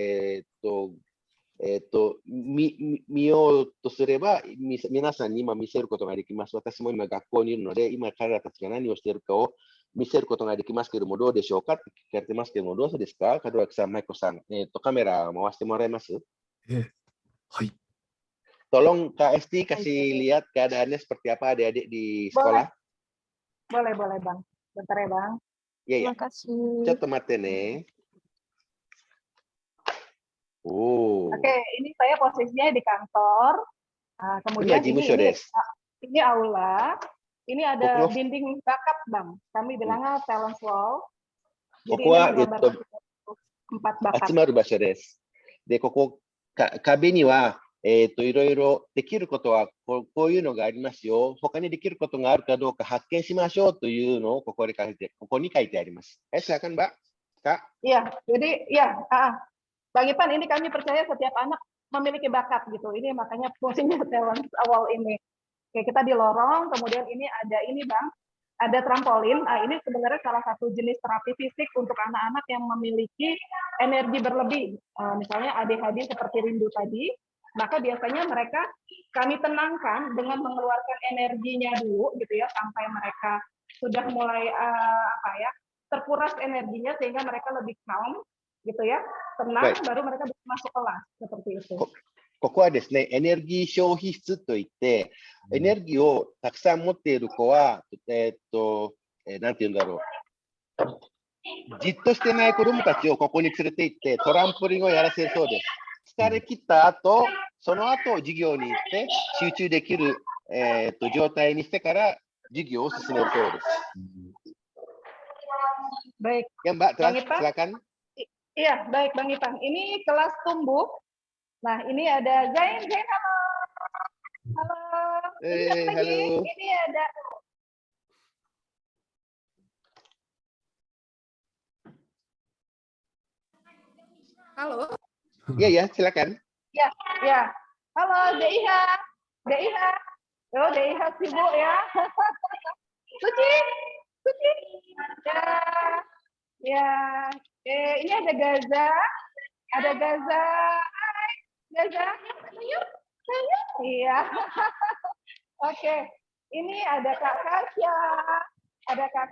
[SPEAKER 4] 見ようとすれば、皆さんに今見せることができます。私も今学校にいるので、今彼らたちが何をしているかを見せることができますけれども、どうでしょうかって聞かれてますけども、どうですか門脇さん、舞子さん、カメラ回してもらえます
[SPEAKER 1] はい。
[SPEAKER 4] Tolong Kak Esti kasih lihat keadaannya seperti apa adik-adik di sekolah.
[SPEAKER 5] Boleh Bang. Bentar ya Bang.
[SPEAKER 4] Iya,
[SPEAKER 2] Terima kasih.
[SPEAKER 4] ちょっと待ってね。
[SPEAKER 5] Oke, ini saya posisinya di kantor. Kemudian ini aula. Ini ada dinding bakat Bang. Kami bilangnya talent wall. Jadi ini menggambarkan 4 bakat.
[SPEAKER 4] 集まる場所です。で、ここ壁には、いろいろできることはこういうのがありますよ。他にできることがあるかどうか発見しましょうというのをここに書いてあります。Silakan Mbak. Kak.
[SPEAKER 5] Iya, jadi ya, Bang Ipan, ini kami percaya setiap anak memiliki bakat gitu. Ini makanya fungsinya talent awal ini. Kayak kita di lorong, kemudian ini ada ini Bang, ada trampolin. Ini sebenarnya salah satu jenis terapi fisik untuk anak-anak yang memiliki energi berlebih. Misalnya ADHD seperti Rindu tadi, maka biasanya mereka kami tenangkan dengan mengeluarkan energinya dulu gitu ya, sampai mereka sudah mulai terkuras energinya sehingga mereka lebih calm gitu ya, tenang, baru mereka bisa masuk kelas seperti itu.
[SPEAKER 4] ここはですね、エネルギー消費室といって、エネルギーをたくさん持っている子は、なんて言うんだろう。じっとしてない子供たちをここに連れて行って、トランポリンをやらせるそうです。疲れ切った後、その後授業に行って集中できる、状態にしてから授業を進めるそうです。
[SPEAKER 5] Baik.
[SPEAKER 4] Ya Mbak, silakan.
[SPEAKER 5] Iya, baik Bang Ipan. Ini kelas tumbuh. Nah, ini ada Zain, halo. Halo.
[SPEAKER 4] Halo.
[SPEAKER 5] Ini ada Halo.
[SPEAKER 4] Ya, silakan.
[SPEAKER 5] Ya. Halo, Deiha. Oh, Deiha sibuk ya. Suci. Ya. Ini ada Gaza. Hai, Gaza. Iya. Oke. Ini ada Kak Kasya. Hai Kak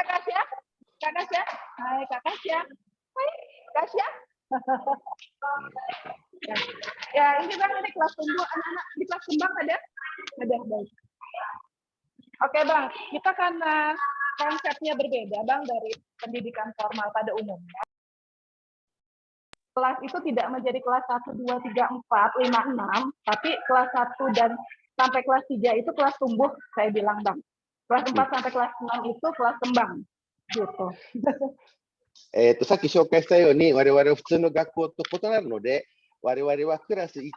[SPEAKER 5] Kasya. Kak Kasya. Hai Kak Kasya. Hai Kasya. Ya ini Bang, ini kelas tumbuh anak-anak di kelas kembang ada? Ada, baik. Oke Bang, kita karena konsepnya berbeda Bang dari pendidikan formal pada umumnya. Kelas itu tidak menjadi kelas 1, 2, 3, 4, 5, 6, tapi kelas 1 dan sampai kelas 3 itu kelas tumbuh, saya bilang Bang. Kelas 4 sampai kelas 6 itu kelas kembang. Gitu.
[SPEAKER 4] さっき紹介したように、我々は普通の学校と異なるので、我々はクラス 1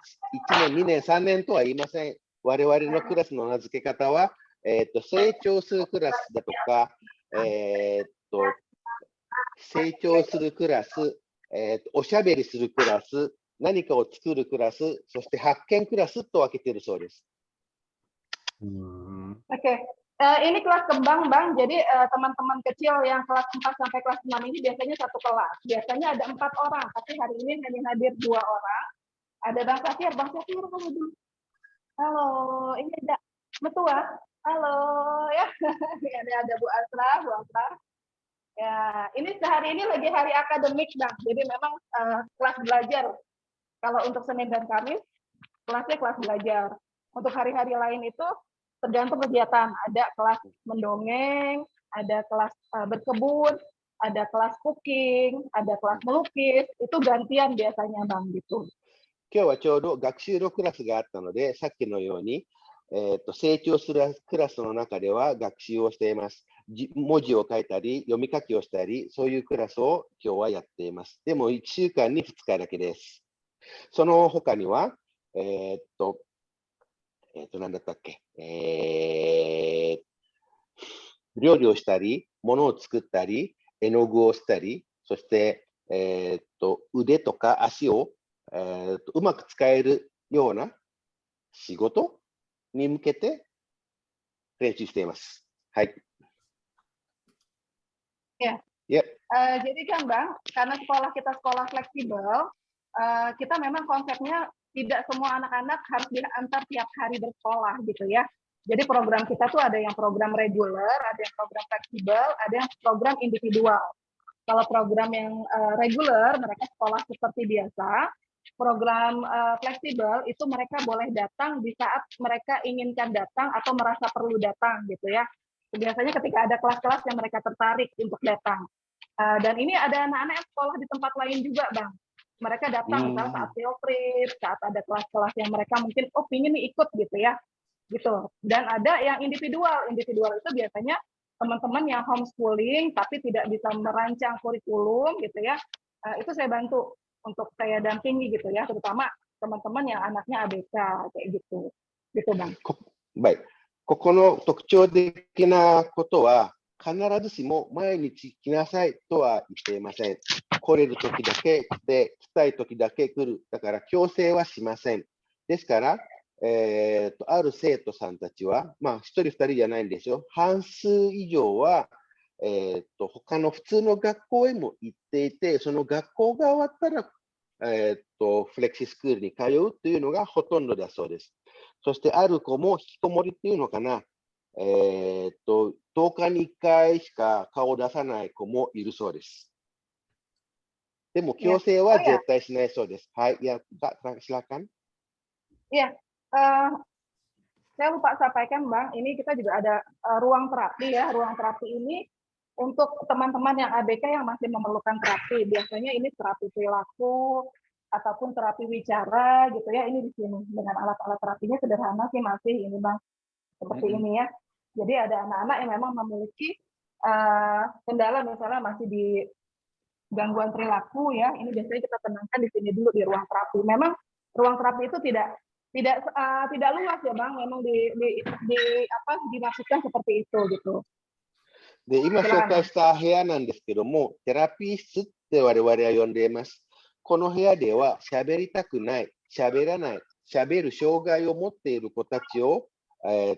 [SPEAKER 4] 年、2年、3年とは言いません。我々のクラスの名付け方は、成長するクラスだとか、成長するクラス、おしゃべりするクラス、何かを作るクラス、そして発見クラスと分けているそうです。
[SPEAKER 5] Oke. Ini kelas kembang, Bang. Jadi teman-teman kecil yang kelas 4 sampai kelas 6 ini biasanya satu kelas. Biasanya ada 4 orang, tapi hari ini hanya hadir 2 orang. Ada Bang Safir. Bang Safir, halo dulu. Halo, ini ada Metua. Halo, ya. Ini ada Bu Asra, Bu Asra. Ya, ini sehari ini lagi hari akademik, Bang. Jadi memang kelas belajar. Kalau untuk Senin dan Kamis, kelasnya kelas belajar. Untuk hari-hari lain itu tergantung kegiatan. Ada kelas mendongeng, ada kelas berkebun, ada kelas cooking, ada kelas melukis. Itu gantian biasanya, Bang, gitu.
[SPEAKER 4] 今日はちょうど学習のクラスがあったので、さっきのように、成長するクラスの中では学習をしています。文字を書いたり、読み書きをしたり、そういうクラスを今日はやっています。でも1週間に2日だけです。その他には、何だったっけ、料理をしたり、物を作ったり、絵の具をしたり、そして、腕とか足を、うまく使えるような仕事に向けて練習しています。はい。
[SPEAKER 5] Ya. Jadi kan Bang, karena sekolah kita sekolah fleksibel, kita memang konsepnya tidak semua anak-anak harus diantar tiap hari bersekolah gitu ya. Jadi program kita tuh ada yang program reguler, ada yang program fleksibel, ada yang program individual. Kalau program yang reguler, mereka sekolah seperti biasa. Program fleksibel itu mereka boleh datang di saat mereka inginkan datang atau merasa perlu datang gitu ya. Biasanya ketika ada kelas-kelas yang mereka tertarik untuk datang. Dan ini ada anak-anak yang sekolah di tempat lain juga, Bang. Mereka datang misalnya saat field trip, saat ada kelas-kelas yang mereka mungkin pingin nih ikut gitu ya. Gitu. Dan ada yang individual. Individual itu biasanya teman-teman yang homeschooling tapi tidak bisa merancang kurikulum gitu ya. Itu saya bantu untuk saya dampingi gitu ya, terutama teman-teman yang anaknya ABK kayak gitu. Gitu, Bang.
[SPEAKER 4] Baik. ここの特徴的なことは、必ずしも毎日来なさいとは言っていません。来れる時だけ来て、来たい時だけ来る。だから強制はしません。ですから、ある生徒さんたちは、まあ、1人2人じゃないんですよ。半数以上は、他の普通の学校へも行っていて、その学校が終わったら、フレキシスクールに通うというのがほとんどだそうです。そしてある子も引きこもりっていうのかな、10日に1回しか顔を出さない子もいるそうです。でも強制は絶対しないそうです。はい、ya, Kak, silakan.
[SPEAKER 5] Iya, saya lupa sampaikan Bang, ini kita juga ada ruang terapi ya. Ruang terapi ini untuk teman-teman yang ABK yang masih memerlukan terapi. Biasanya ini terapi perilaku ataupun terapi wicara gitu ya. Ini di sini dengan alat-alat terapinya sederhana sih masih ini Bang. Seperti ini ya. Jadi ada anak-anak yang memang memiliki kendala misalnya masih di gangguan perilaku ya. Ini biasanya kita tenangkan di sini dulu di ruang terapi. Memang ruang terapi itu tidak luas ya Bang. Memang dimaksudkan seperti itu gitu.
[SPEAKER 4] で、今紹介した部屋なんですけども、テラピー室って我々は呼んでいます。この部屋では喋りたくない、喋らない、喋る障害を持っている子たちを、誘っ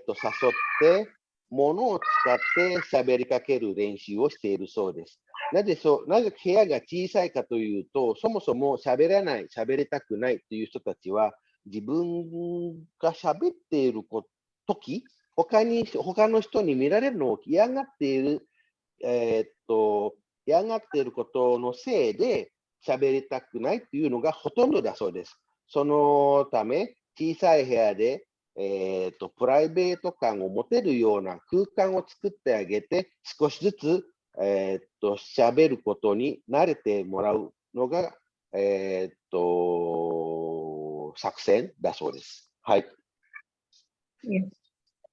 [SPEAKER 4] て、物を使って喋りかける練習をしているそうです。なぜ部屋が小さいかというと、そもそも喋らない、喋りたくないという人たちは、自分が喋っている時、他の人に見られるのを嫌がっている嫌がっていることのせいで喋りたくないっていうのがほとんどだそうです。そのため、小さい部屋で、プライベート感を持てるような空間を作ってあげて、少しずつ、喋ることに慣れてもらうのが、作戦だそうです。はい。
[SPEAKER 5] Iya.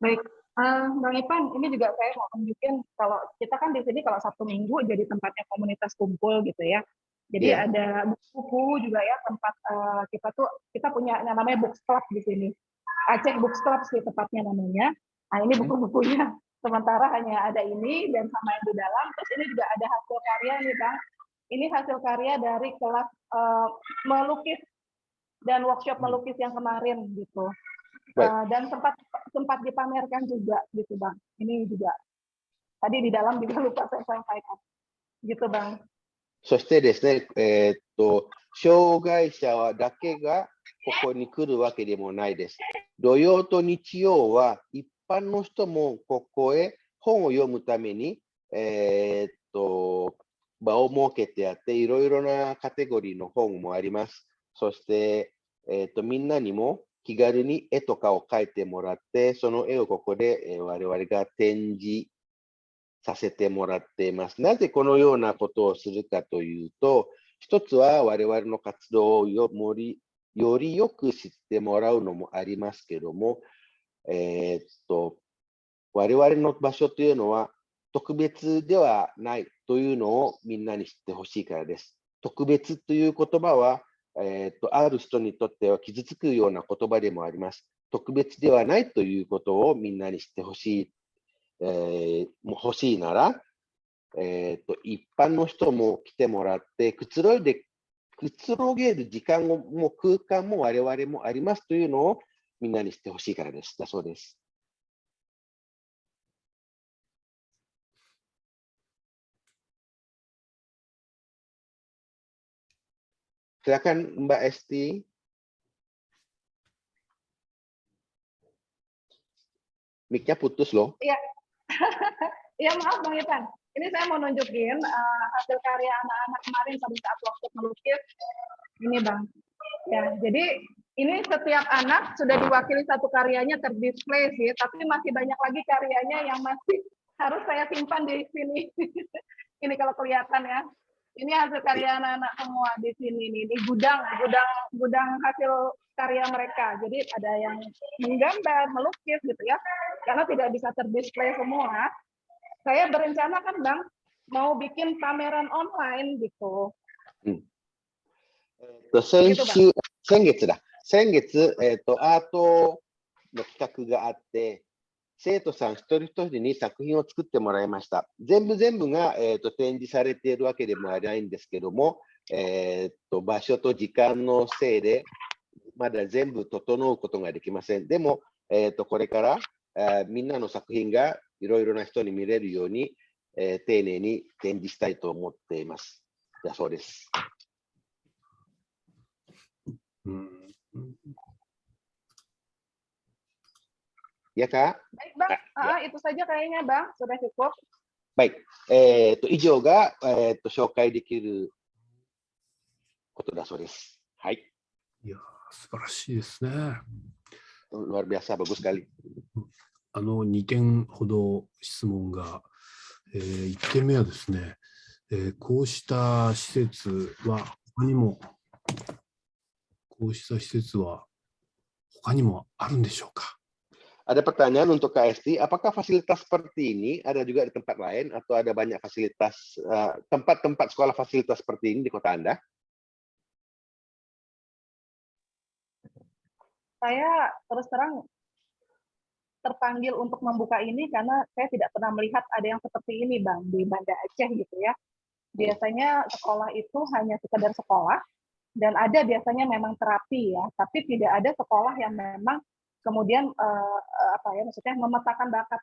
[SPEAKER 5] Baik, Bang Ipan, ini juga saya mau tunjukin kalau kita kan di sini kalau Sabtu Minggu jadi tempatnya komunitas kumpul gitu ya. Jadi
[SPEAKER 4] Iya.
[SPEAKER 5] ada buku juga ya tempat kita punya yang namanya Books Club di sini. Aceh Books Club sih tepatnya namanya. Nah ini buku-bukunya. Sementara hanya ada ini dan sama yang di dalam. Terus ini juga ada hasil karya nih Bang. Ini hasil karya dari kelas melukis dan workshop melukis yang kemarin gitu. Dan sempat dipamerkan juga gitu Bang. Ini juga tadi di dalam juga lupa saya sampaikan gitu Bang.
[SPEAKER 4] そしてですね、障害者だけがここに来るわけでもないです。土曜と日曜は一般の人もここへ本を読むために、場を設けてあって、いろいろなカテゴリーの本もあります。そして、みんなにも気軽に絵とかを描いてもらって、その絵をここで、我々が展示させてもらっています。なぜこのようなことをするかというと、一つは我々の活動をよりよく知ってもらうのもありますけども、我々の場所というのは特別ではないというのをみんなに知ってほしいからです。特別という言葉は、ある人にとっては傷つくような言葉でもあります。特別ではないということをみんなに知ってほしい、欲しいなら、一般の人も来てもらってくつろげる時間も空間も我々もありますというのをみんなに知ってほしいからです。だそうです。Silakan Mbak Esti. Mic-nya putus loh.
[SPEAKER 5] Iya. Iya maaf Bang Ipan. Ini saya mau nunjukin hasil karya anak-anak kemarin pada saat workshop melukis. Ini Bang. Ya, jadi ini setiap anak sudah diwakili satu karyanya terdisplay sih, tapi masih banyak lagi karyanya yang masih harus saya simpan di sini. Ini kalau kelihatan ya. Ini hasil karya anak-anak semua di sini nih, di gudang hasil karya mereka. Jadi ada yang menggambar, melukis gitu ya. Karena tidak bisa terdisplay semua. Saya berencana kan Bang, mau bikin pameran online gitu.
[SPEAKER 4] 先月、アートの企画があって、生徒さん一人一人に作品を作ってもらいました。全部が、展示されているわけでもないんですけども、場所と時間のせいで、まだ全部整うことができません。でも、これから、みんなの作品がいろいろな人に見れるように、丁寧に展示したいと思っています。だそうです。Ya Kak?
[SPEAKER 5] Baik Bang, itu saja kayaknya Bang, sudah cukup.
[SPEAKER 4] Baik, 以上が、紹介できることだそうです。はい。
[SPEAKER 1] いや、素晴らしいですね。
[SPEAKER 4] Luar biasa, bagus sekali.
[SPEAKER 1] 2点ほど質問が、1点目はですね、こうした施設は他にもあるんでしょうか。
[SPEAKER 4] Ada pertanyaan untuk KST, apakah fasilitas seperti ini ada juga di tempat lain atau ada banyak fasilitas tempat-tempat sekolah fasilitas seperti ini di kota Anda?
[SPEAKER 5] Saya terus terang terpanggil untuk membuka ini karena saya tidak pernah melihat ada yang seperti ini Bang di Banda Aceh gitu ya. Biasanya sekolah itu hanya sekedar sekolah dan ada biasanya memang terapi ya, tapi tidak ada sekolah yang memang kemudian maksudnya memetakan bakat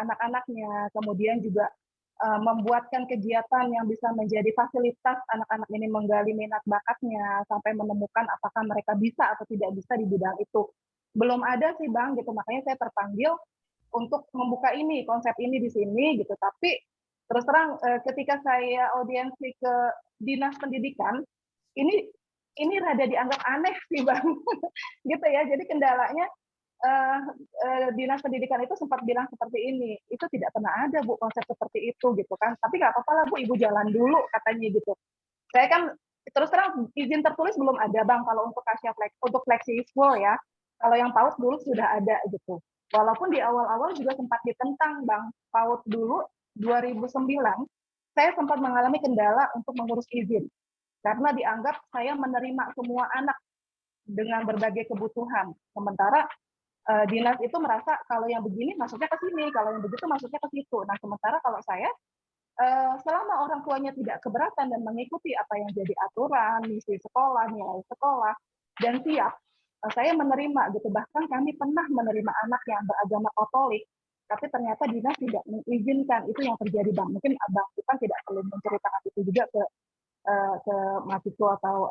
[SPEAKER 5] anak-anaknya, kemudian juga membuatkan kegiatan yang bisa menjadi fasilitas anak-anak ini menggali minat bakatnya sampai menemukan apakah mereka bisa atau tidak bisa di bidang itu. Belum ada sih Bang gitu, makanya saya terpanggil untuk membuka ini, konsep ini di sini gitu. Tapi Terus terang ketika saya audiensi ke dinas pendidikan, ini rada dianggap aneh sih Bang, gitu ya. Jadi kendalanya dinas pendidikan itu sempat bilang seperti ini, itu tidak pernah ada Bu konsep seperti itu gitu kan. Tapi nggak apa-apa lah Bu, Ibu jalan dulu katanya gitu. Saya kan terus terang izin tertulis belum ada Bang kalau untuk untuk fleksibel ya. Kalau yang PAUD dulu sudah ada gitu. Walaupun di awal-awal juga sempat ditentang Bang, PAUD dulu 2009 saya sempat mengalami kendala untuk mengurus izin karena dianggap saya menerima semua anak dengan berbagai kebutuhan. Sementara dinas itu merasa kalau yang begini masuknya ke sini, kalau yang begitu masuknya ke situ. Nah, sementara kalau saya selama orang tuanya tidak keberatan dan mengikuti apa yang jadi aturan, misi sekolah, nilai sekolah, dan siap, saya menerima gitu. Bahkan kami pernah menerima anak yang beragama Katolik, tapi ternyata dinas tidak mengizinkan. Itu yang terjadi Bang. Mungkin Abang Ipan tidak perlu menceritakan itu juga ke mahasiswa atau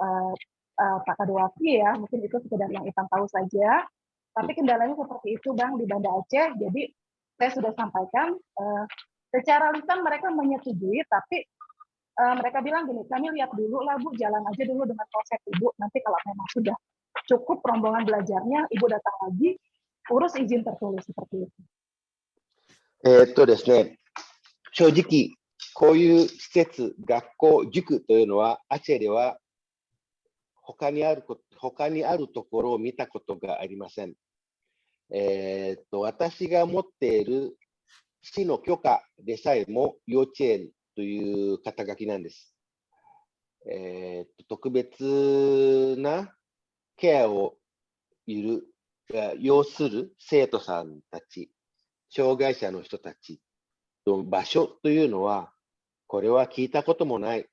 [SPEAKER 5] Pak Kadewaki ya. Mungkin itu sekedar yang Ipan tahu saja. Tapi kendalanya seperti itu Bang di Banda Aceh. Jadi saya sudah sampaikan secara lisan mereka menyetujui, tapi mereka bilang gini, kami lihat dulu lah Bu, jalan aja dulu dengan proses Ibu. Nanti kalau memang sudah cukup rombongan belajarnya, Ibu datang lagi, urus izin tertulis seperti itu.
[SPEAKER 4] ですね、正直、こういう施設、学校、塾というのは、アチェでは他にあるところを見たことがありません。私が持っている市の許可でさえも幼稚園という肩書きなんです。特別なケアを要する生徒さんたち、障害者の人たちの場所というのは、これは聞いたこともない、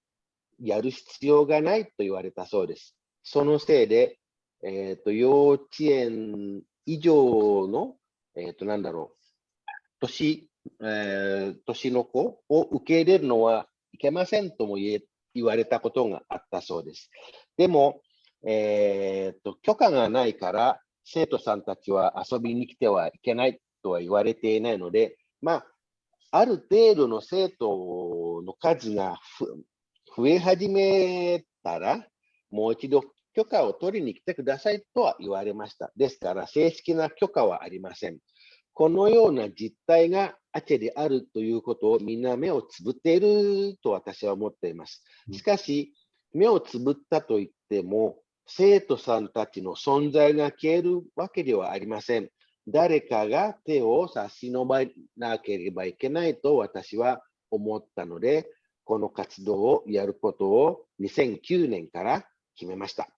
[SPEAKER 4] やる必要がないと言われたそうです。そのせいで、幼稚園以上の、年の子を受け入れるのはいけませんとも言われたことがあったそうです。でも、許可がないから生徒さんたちは遊びに来てはいけないとは言われていないので、ある程度の生徒の数が増え始めたら、もう一度許可を取りに来てくださいとは言われました。ですから、正式な許可はありません。このような実態がアチェであるということをみんな目をつぶっていると私は思っています。しかし、目をつぶったといっても、生徒さんたちの存在が消えるわけではありません。誰かが手を差し伸ばなければいけないと私は思ったので、この活動をやることを2009年から決めました。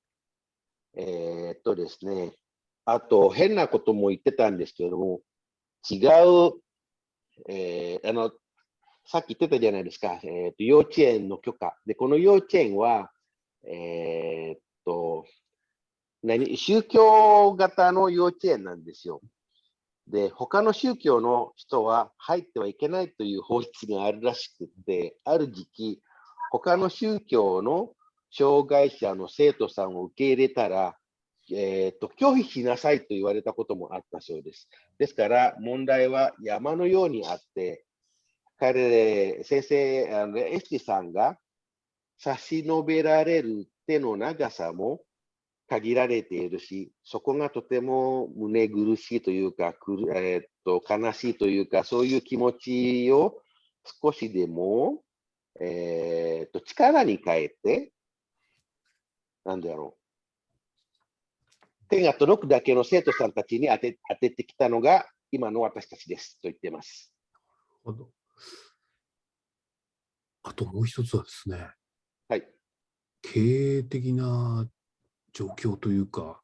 [SPEAKER 4] ですね、あと変なことも言ってたんですけれども、違う、さっき言ってたじゃないですか、幼稚園の許可。で、この幼稚園は、宗教型の幼稚園なんですよ。で、他の宗教の人は入ってはいけないという法律があるらしくて、ある時期、他の宗教の障害者の生徒さんを受け入れたら、拒否しなさいと言われたこともあったそうです。ですから、問題は山のようにあって、先生、エスティさんが差し伸べられる手の長さも限られているし、そこがとても胸苦しいというか、悲しいというか、そういう気持ちを少しでも、力に変えて、なんだろう。手が届くだけの生徒さんたちに当ててきたのが今の私たちですと言っています。
[SPEAKER 1] あともう一つはですね、
[SPEAKER 4] はい、
[SPEAKER 1] 経営的な状況というか、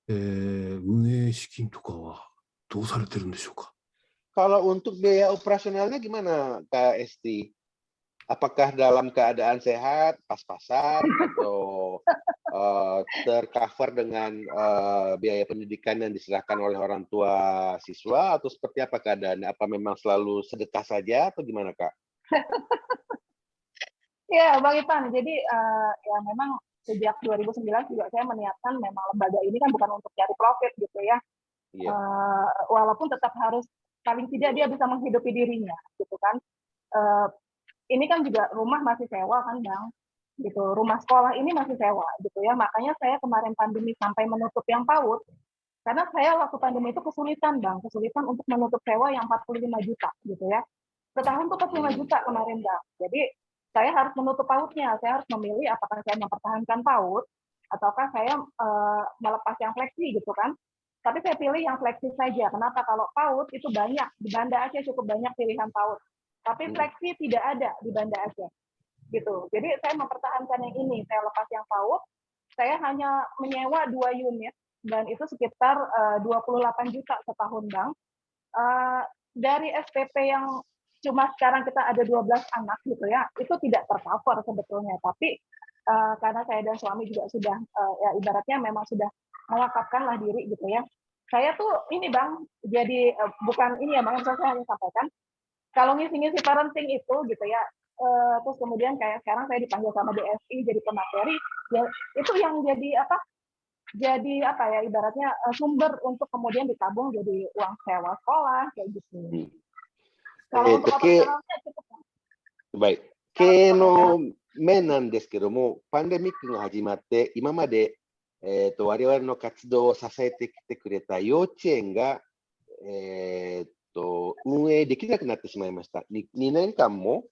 [SPEAKER 1] 運営資金とかはどうされてるんでしょうか。
[SPEAKER 4] Kalau untuk biaya operasionalnya gimana Kak Esti? Apakah dalam keadaan sehat, pas-pasan, atau tercover dengan biaya pendidikan yang diserahkan oleh orang tua siswa, atau seperti apa keadaannya? Apa memang selalu sedekah saja, atau gimana Kak?
[SPEAKER 5] Ya, Bang Ipan. Jadi ya memang sejak 2009 juga saya meniatkan memang lembaga ini kan bukan untuk cari profit gitu ya. Yeah. Walaupun tetap harus paling tidak dia bisa menghidupi dirinya gitu kan. ini kan juga rumah masih sewa kan Bang, gitu. Rumah sekolah ini masih sewa gitu ya. Makanya saya kemarin pandemi sampai menutup yang PAUD, karena saya waktu pandemi itu kesulitan Bang, kesulitan untuk menutup sewa yang 45 juta gitu ya. Setahun tuh 45 juta kemarin Bang. Jadi saya harus menutup PAUD-nya, saya harus memilih apakah saya mempertahankan PAUD ataukah saya melepas yang fleksi gitu kan. Tapi saya pilih yang fleksi saja. Kenapa? Kalau PAUD itu banyak, di Banda Aceh cukup banyak pilihan PAUD. Tapi fleksi tidak ada di Banda Aceh. Gitu. Jadi saya mempertahankan yang ini, saya lepas yang PAUD, saya hanya menyewa 2 unit dan itu sekitar 28 juta setahun Bang. Dari SPP yang cuma sekarang kita ada 12 anak gitu ya, itu tidak tercover sebetulnya. Tapi karena saya dan suami juga sudah ya ibaratnya memang sudah mewakafkanlah diri gitu ya. Saya tuh ini Bang, jadi bukan ini ya Bang, saya hanya sampaikan kalau ngisi-ngisi parenting itu gitu ya, terus kemudian kayak sekarang saya dipanggil sama DSI jadi pemateri, ya itu yang jadi apa ya ibaratnya sumber untuk kemudian ditabung jadi uang sewa sekolah kayak gitu. Kalau untuk operasionalnya cukup.
[SPEAKER 4] はい。経営の面なんですけども、パンデミックが始まって、今まで、我々の活動を支えてきてくれた幼稚園が、運営できなくなってしまいました。2年間も、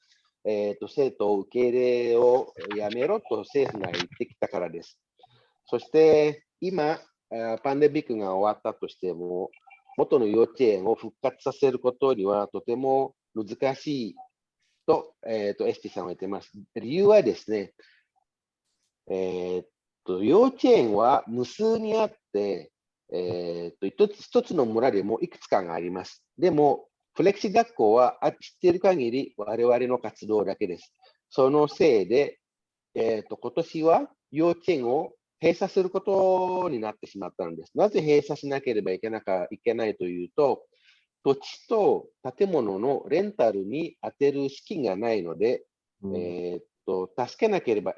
[SPEAKER 4] 生徒受け入れをやめろと政府が言ってきたからです。そして今、パンデミックが終わったとしても、元の幼稚園を復活させることにはとても難しいと、エスティさんは言っています。理由はですね、幼稚園は無数にあって、一つの村でもいくつかがあります。でも、フレキシ学校は知っている限り我々の活動だけです。そのせいで、今年は幼稚園を閉鎖することになってしまったんです。なぜ閉鎖しなければいけないというと、土地と建物のレンタルに充てる資金がないので、助けなければ、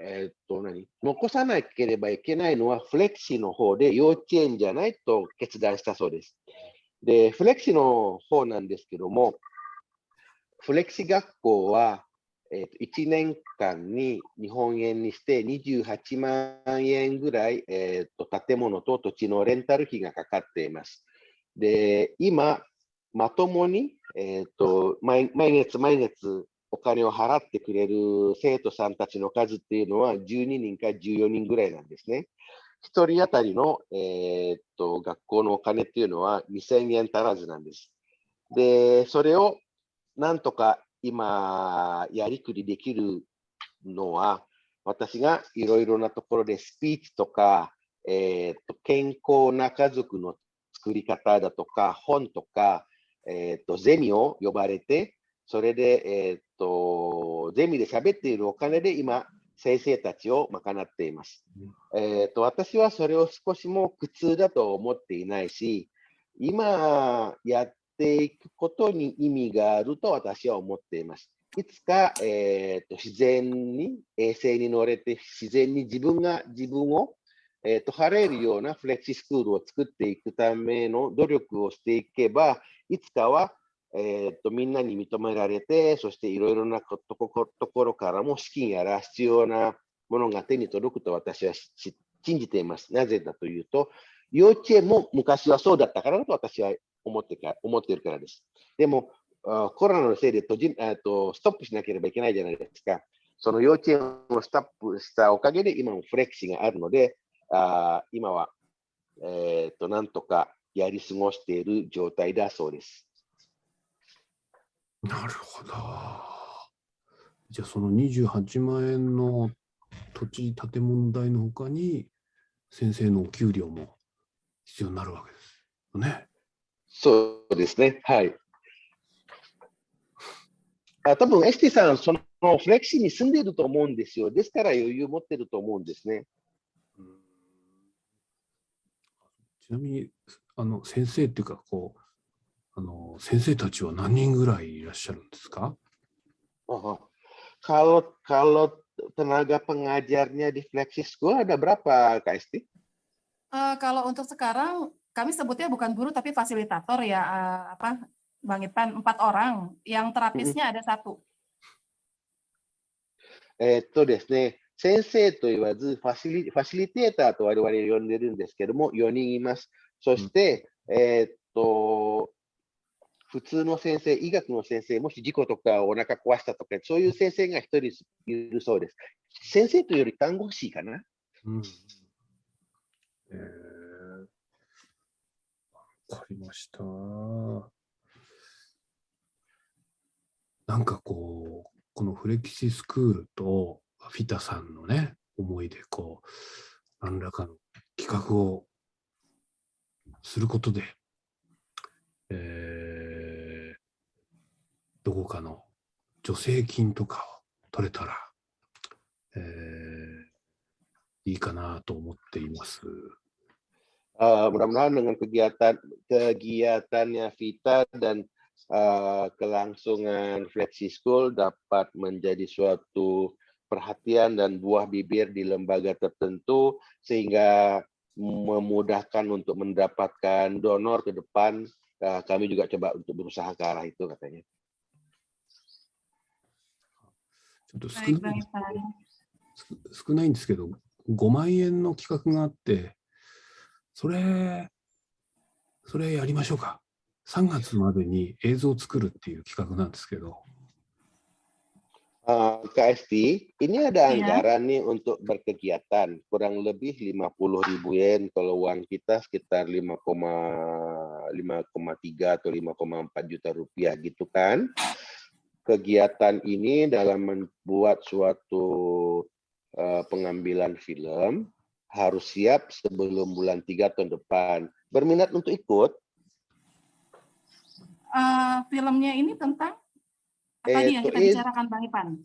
[SPEAKER 4] 残さなければいけないのはフレキシの方で幼稚園じゃないと決断したそうです。で、フレキシの方なんですけども、フレキシ学校は、1年間に日本円にして28万円ぐらい、建物と土地のレンタル費がかかっています。で、今、まともに、毎月お金を払ってくれる生徒さんたちの数っていうのは12人か14人ぐらいなんですね。1人当たりの、学校のお金っていうのは2000円足らずなんです。で、それをなんとか今やりくりできるのは、私がいろいろなところでスピーチとか、健康な家族の作り方だとか、本とか、ゼミを呼ばれて、それで、ゼミで喋っているお金で今、先生たちを賄っています。私はそれを少しも苦痛だと思っていないし、今やっていくことに意味があると私は思っています。いつか、自然に、衛星に乗れて、自然に自分を、払えるようなフレキシスクールを作っていくための努力をしていけば、いつかは、みんなに認められて、そしていろいろなところからも資金やら必要なものが手に届くと私は信じています。なぜだというと、幼稚園も昔はそうだったからと私は思っているからです。でも、コロナのせいでストップしなければいけないじゃないですか。その幼稚園をストップしたおかげで今もフレキシがあるので、今は、なんとかやり過ごしている状態だそうです。
[SPEAKER 1] なるほど。じゃあその28万円の土地建物代のほかに先生のお給料も必要になるわけですよね。
[SPEAKER 4] そうですね。はい。多分エスティさん、そのフレキシに住んでいると思うんですよ。ですから余裕を持っていると思うんですね。
[SPEAKER 1] ちなみに先生っていうか先生たちは何人ぐらいいらっしゃるんですか？
[SPEAKER 4] Kalau tenaga pengajarnya di Flexi School ada berapa, Kak Esti?
[SPEAKER 6] Kalau untuk sekarang kami sebutnya bukan guru tapi fasilitator ya, Bang Ipan, 4 orang. Yang terapisnya ada 1.
[SPEAKER 4] ですね、先生と言わずファシリテーターと我々呼んでるんですけども、4人います。そして、普通の先生、医学の先生、もし事故とかお腹壊したとか、そういう先生が1人いるそうです。先生というより看護師かな。
[SPEAKER 1] うん。わかりました。なんかこう、このフレキシスクールとフィタさんのね、思いでこう、何らかの企画をすることで、どこかの助成金とかを取れたら、いいかなと思っています。
[SPEAKER 4] Mudah-mudahan dengan kegiatannya Vita dan kelangsungan Flexi School dapat menjadi suatu perhatian dan buah bibir di lembaga tertentu sehingga memudahkan untuk mendapatkan donor ke depan. Kami juga coba untuk berusaha ke arah itu katanya.
[SPEAKER 1] ちょっと
[SPEAKER 6] Baik, Bang Ipan.
[SPEAKER 1] 少ないんですけど、5万円の企画があって、それやりましょうか。3月までに映像を作るっていう企画なんですけど。
[SPEAKER 4] KST, ini ada
[SPEAKER 6] Iya.
[SPEAKER 4] anggaran nih untuk berkegiatan, kurang lebih 50.000 yen, kalau uang kita sekitar 5,3 atau 5,4 juta rupiah gitu kan. Kegiatan ini dalam membuat suatu pengambilan film harus siap sebelum bulan 3 tahun depan. Berminat untuk ikut?
[SPEAKER 6] Filmnya ini tentang tadi yang kita bicarakan Bang Ipan.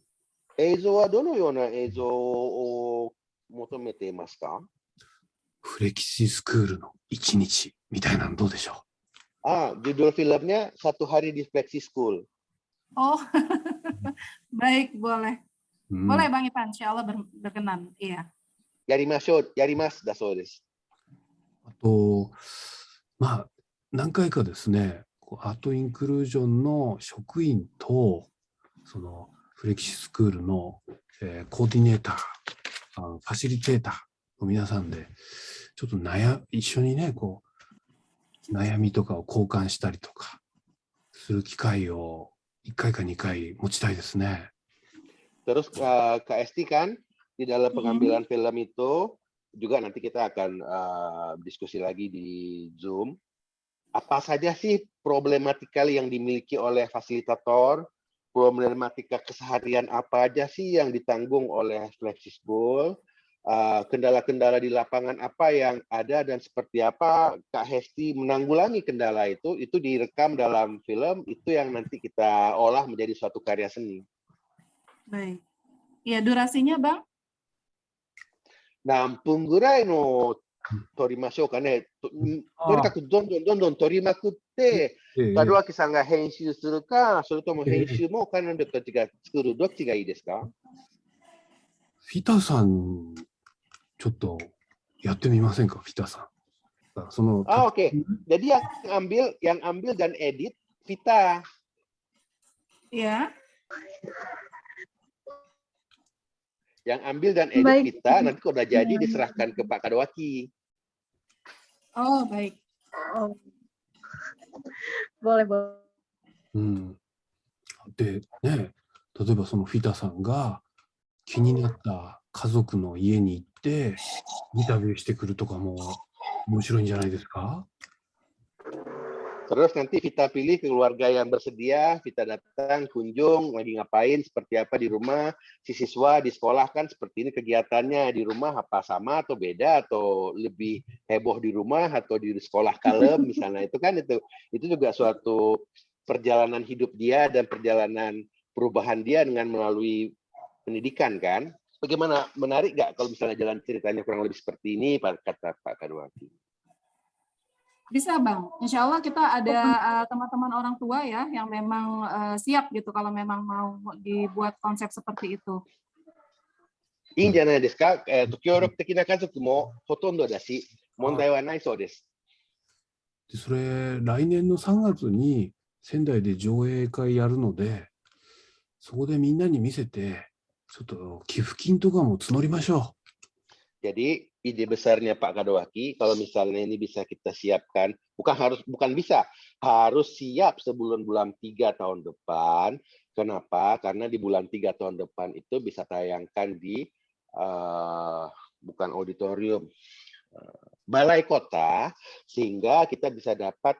[SPEAKER 4] 映像はどのような映像を求めていますか？
[SPEAKER 1] フレキシスクールの1日みたいなのどうでしょう？
[SPEAKER 4] Judul filmnya Satu Hari di Flexi School.
[SPEAKER 6] Oh, baik, boleh. Boleh Bang Ipan, insya Allah berkenan. Iya.
[SPEAKER 4] やりますだそうです。
[SPEAKER 1] あと、まあ、何回かですね、アートインクルージョンの職員と、そのフレキシスクールの、コーディネーター、ファシリテーターの皆さんで、ちょっと一緒にね、こう、悩みとかを交換したりとか、する機会を1回か2回持ちたいですね。
[SPEAKER 4] Terus KST kan, di dalam pengambilan film itu, juga nanti kita akan diskusi lagi di Zoom. Apa saja sih problematika yang dimiliki oleh fasilitator, problematika keseharian apa aja sih yang ditanggung oleh Flexi School, kendala-kendala di lapangan apa yang ada dan seperti apa Kak Hesti menanggulangi kendala itu direkam dalam film, itu yang nanti kita olah menjadi suatu karya seni.
[SPEAKER 6] Baik. Ya, durasinya Bang?
[SPEAKER 4] 何分ぐらいの撮りましょうかね。とにかくどんどん撮りまくって、門脇さんが編集するか、それとも編集も彼女たちが作る、どっちがいいですか？
[SPEAKER 1] フィタさん、ちょっとやってみませんか、フィタさん。その
[SPEAKER 4] Oke. Jadi yang ambil dan edit Vita.
[SPEAKER 6] Ya.
[SPEAKER 4] Yang ambil dan edit Vita, nanti kalau udah jadi diserahkan ke Pak Kadowaki.
[SPEAKER 6] Oh, baik.
[SPEAKER 3] Oh. Boleh.
[SPEAKER 1] でね、例えばそのフィタさんが気になった家族の家に行ってインタビューしてくるとかも面白いんじゃないですか？
[SPEAKER 4] Terus nanti Vita pilih keluarga yang bersedia, Vita datang, kunjung, lagi ngapain, seperti apa di rumah, si siswa di sekolah kan seperti ini kegiatannya, di rumah apa sama atau beda, atau lebih heboh di rumah atau di sekolah kalem misalnya, itu kan itu juga suatu perjalanan hidup dia dan perjalanan perubahan dia dengan melalui pendidikan kan. Bagaimana, menarik nggak kalau misalnya jalan ceritanya kurang lebih seperti ini, kata Pak Kadowaki?
[SPEAKER 6] Bisa Bang, insya Allah kita ada teman-teman orang tua ya yang memang siap gitu kalau memang mau dibuat konsep seperti itu.
[SPEAKER 4] いいんじゃないですか。協力的な家族もほとんどだし、問題はないそうです。
[SPEAKER 1] それ来年の3月に仙台で上映会やるので、そこでみんなに見せて、ちょっと寄付金とかも募りましょ
[SPEAKER 4] Jadi ide besarnya Pak Kadowaki, kalau misalnya ini bisa kita siapkan, bukan bisa, harus siap sebelum bulan 3 tahun depan. Kenapa? Karena di bulan 3 tahun depan itu bisa tayangkan di bukan auditorium, balai kota, sehingga kita bisa dapat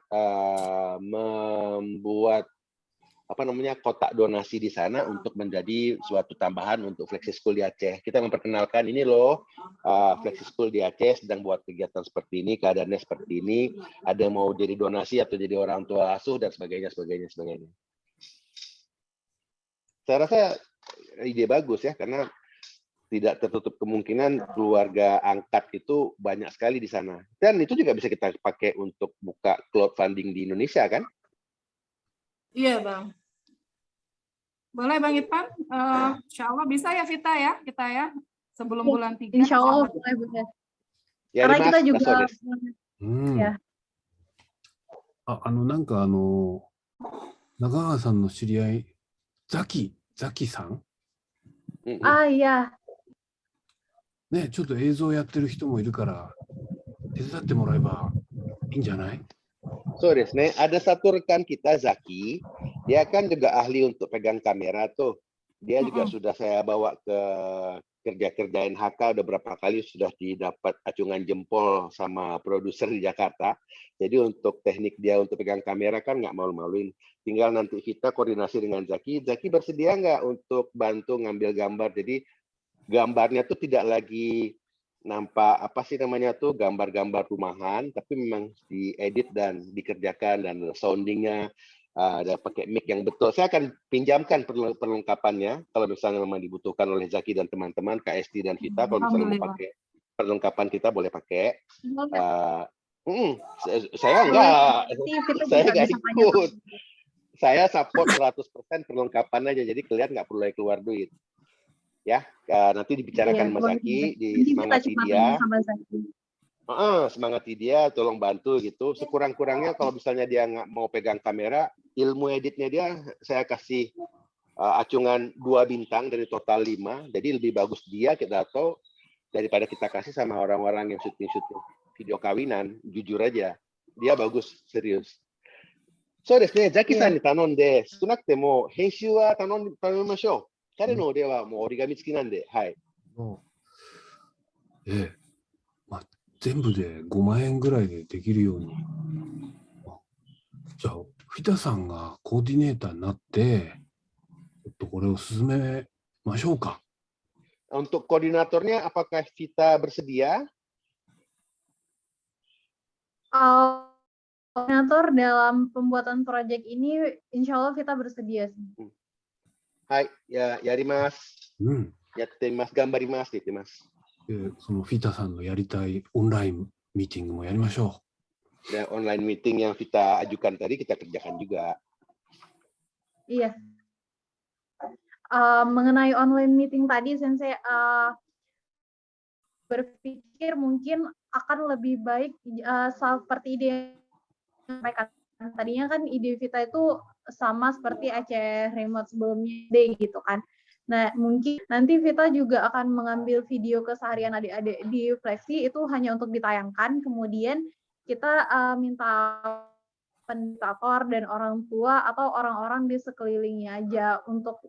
[SPEAKER 4] membuat kotak donasi di sana untuk menjadi suatu tambahan untuk Flexi School di Aceh. Kita memperkenalkan ini loh, Flexi School di Aceh sedang buat kegiatan seperti ini, keadaannya seperti ini, ada yang mau jadi donasi atau jadi orang tua asuh dan sebagainya. Saya rasa ide bagus ya, karena tidak tertutup kemungkinan keluarga angkat itu banyak sekali di sana. Dan itu juga bisa kita pakai untuk buka crowdfunding di Indonesia kan?
[SPEAKER 6] Iya, Bang. Boleh, Bang Ipan. Insya Allah bisa ya, Vita ya, kita ya, sebelum bulan 3.
[SPEAKER 3] Insya Allah boleh.
[SPEAKER 4] Ya,
[SPEAKER 3] Karena kita juga
[SPEAKER 1] う。
[SPEAKER 3] ya.
[SPEAKER 1] なんか中川さんの知り合い、ザキさん
[SPEAKER 3] Iya.
[SPEAKER 1] ね、ちょっと映像やってる人もいるから、手伝ってもらえばいいんじゃない？
[SPEAKER 4] Soですね, ada satu rekan kita Zaki, dia kan juga ahli untuk pegang kamera tuh. Dia juga sudah saya bawa ke kerja NHK udah berapa kali sudah didapat acungan jempol sama produser di Jakarta. Jadi untuk teknik dia untuk pegang kamera kan nggak malu-maluin. Tinggal nanti kita koordinasi dengan Zaki. Zaki bersedia nggak untuk bantu ngambil gambar? Jadi gambarnya tuh tidak lagi nampak gambar-gambar rumahan, tapi memang diedit dan dikerjakan dan soundingnya ada pakai mic yang betul. Saya akan pinjamkan perlengkapannya kalau misalnya memang dibutuhkan oleh Zaki dan teman-teman, KST dan Vita. Kalau misalnya mau pakai perlengkapan kita boleh pakai. Saya enggak ikut. Saya support 100% perlengkapan aja, jadi kalian nggak perlu keluar duit. Ya, nanti dibicarakan sama Zaki, disemangati dia. Semangati dia, tolong bantu gitu. Sekurang-kurangnya kalau misalnya dia nggak mau pegang kamera, ilmu editnya dia saya kasih acungan 2 bintang dari total 5. Jadi lebih bagus dia kita tahu daripada kita kasih sama orang-orang yang syuting video kawinan. Jujur aja, dia bagus, serius. Soですね、ザキさんに頼んで、少なくても編集は頼みましょう。彼の腕はもう折り紙付きなんで、はい。
[SPEAKER 1] 全部で5万円ぐらいでできるように。じゃあ、フィタさんがコーディネーターになって、ちょっとこれを進めましょうか。
[SPEAKER 4] Untuk koordinatornya, apakah Vita bersedia?
[SPEAKER 3] Koordinator dalam pembuatan proyek ini, insya Allah Vita bersedia.
[SPEAKER 4] Hai, yarimasu. Yattemasu, gambarimasu って言ってます。
[SPEAKER 1] そのフィタさんのやりたいオンラインミーティングもやりましょ
[SPEAKER 4] う。Dan online meeting yang Vita ajukan tadi kita kerjakan juga.
[SPEAKER 3] Iya. Mengenai online meeting tadi, Sensei berpikir mungkin akan lebih baik seperti ide yang disampaikan. Tadinya kan ide Vita itu sama seperti Aceh Remote sebelumnya gitu kan. Nah, mungkin nanti Vita juga akan mengambil video keseharian adik-adik di Flexi itu hanya untuk ditayangkan, kemudian kita minta pendektator dan orang tua atau orang-orang di sekelilingnya aja untuk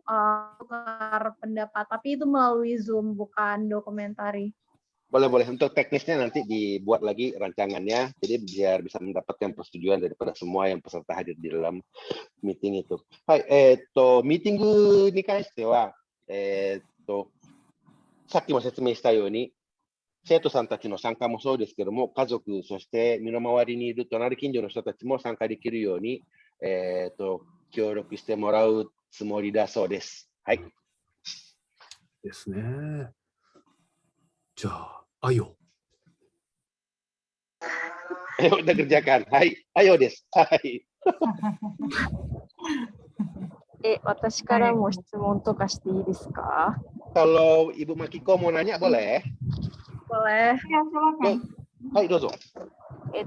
[SPEAKER 3] tukar pendapat, tapi itu melalui Zoom, bukan dokumentari.
[SPEAKER 4] Boleh. Untuk teknisnya nanti dibuat lagi rancangannya, jadi biar bisa mendapatkan persetujuan daripada semua yang peserta hadir di dalam meeting itu. Hai, meetingに関しては、さっきも説明したように、生徒さんたちの参加もそうですけども、家族、そして身の回りにいる隣近所の人たちも参加できるように、協力してもらうつもりだそうです。はい。
[SPEAKER 1] ですね。じゃあ、Ayo.
[SPEAKER 4] Ayo udah kerjakan. Hai, Ayo des. Hai.
[SPEAKER 2] 私からも質問とかしていいですか？
[SPEAKER 4] Kalau Ibu Makiko mau nanya boleh?
[SPEAKER 3] Boleh.
[SPEAKER 6] Ya, silakan.
[SPEAKER 4] はい、どうぞ。
[SPEAKER 2] 映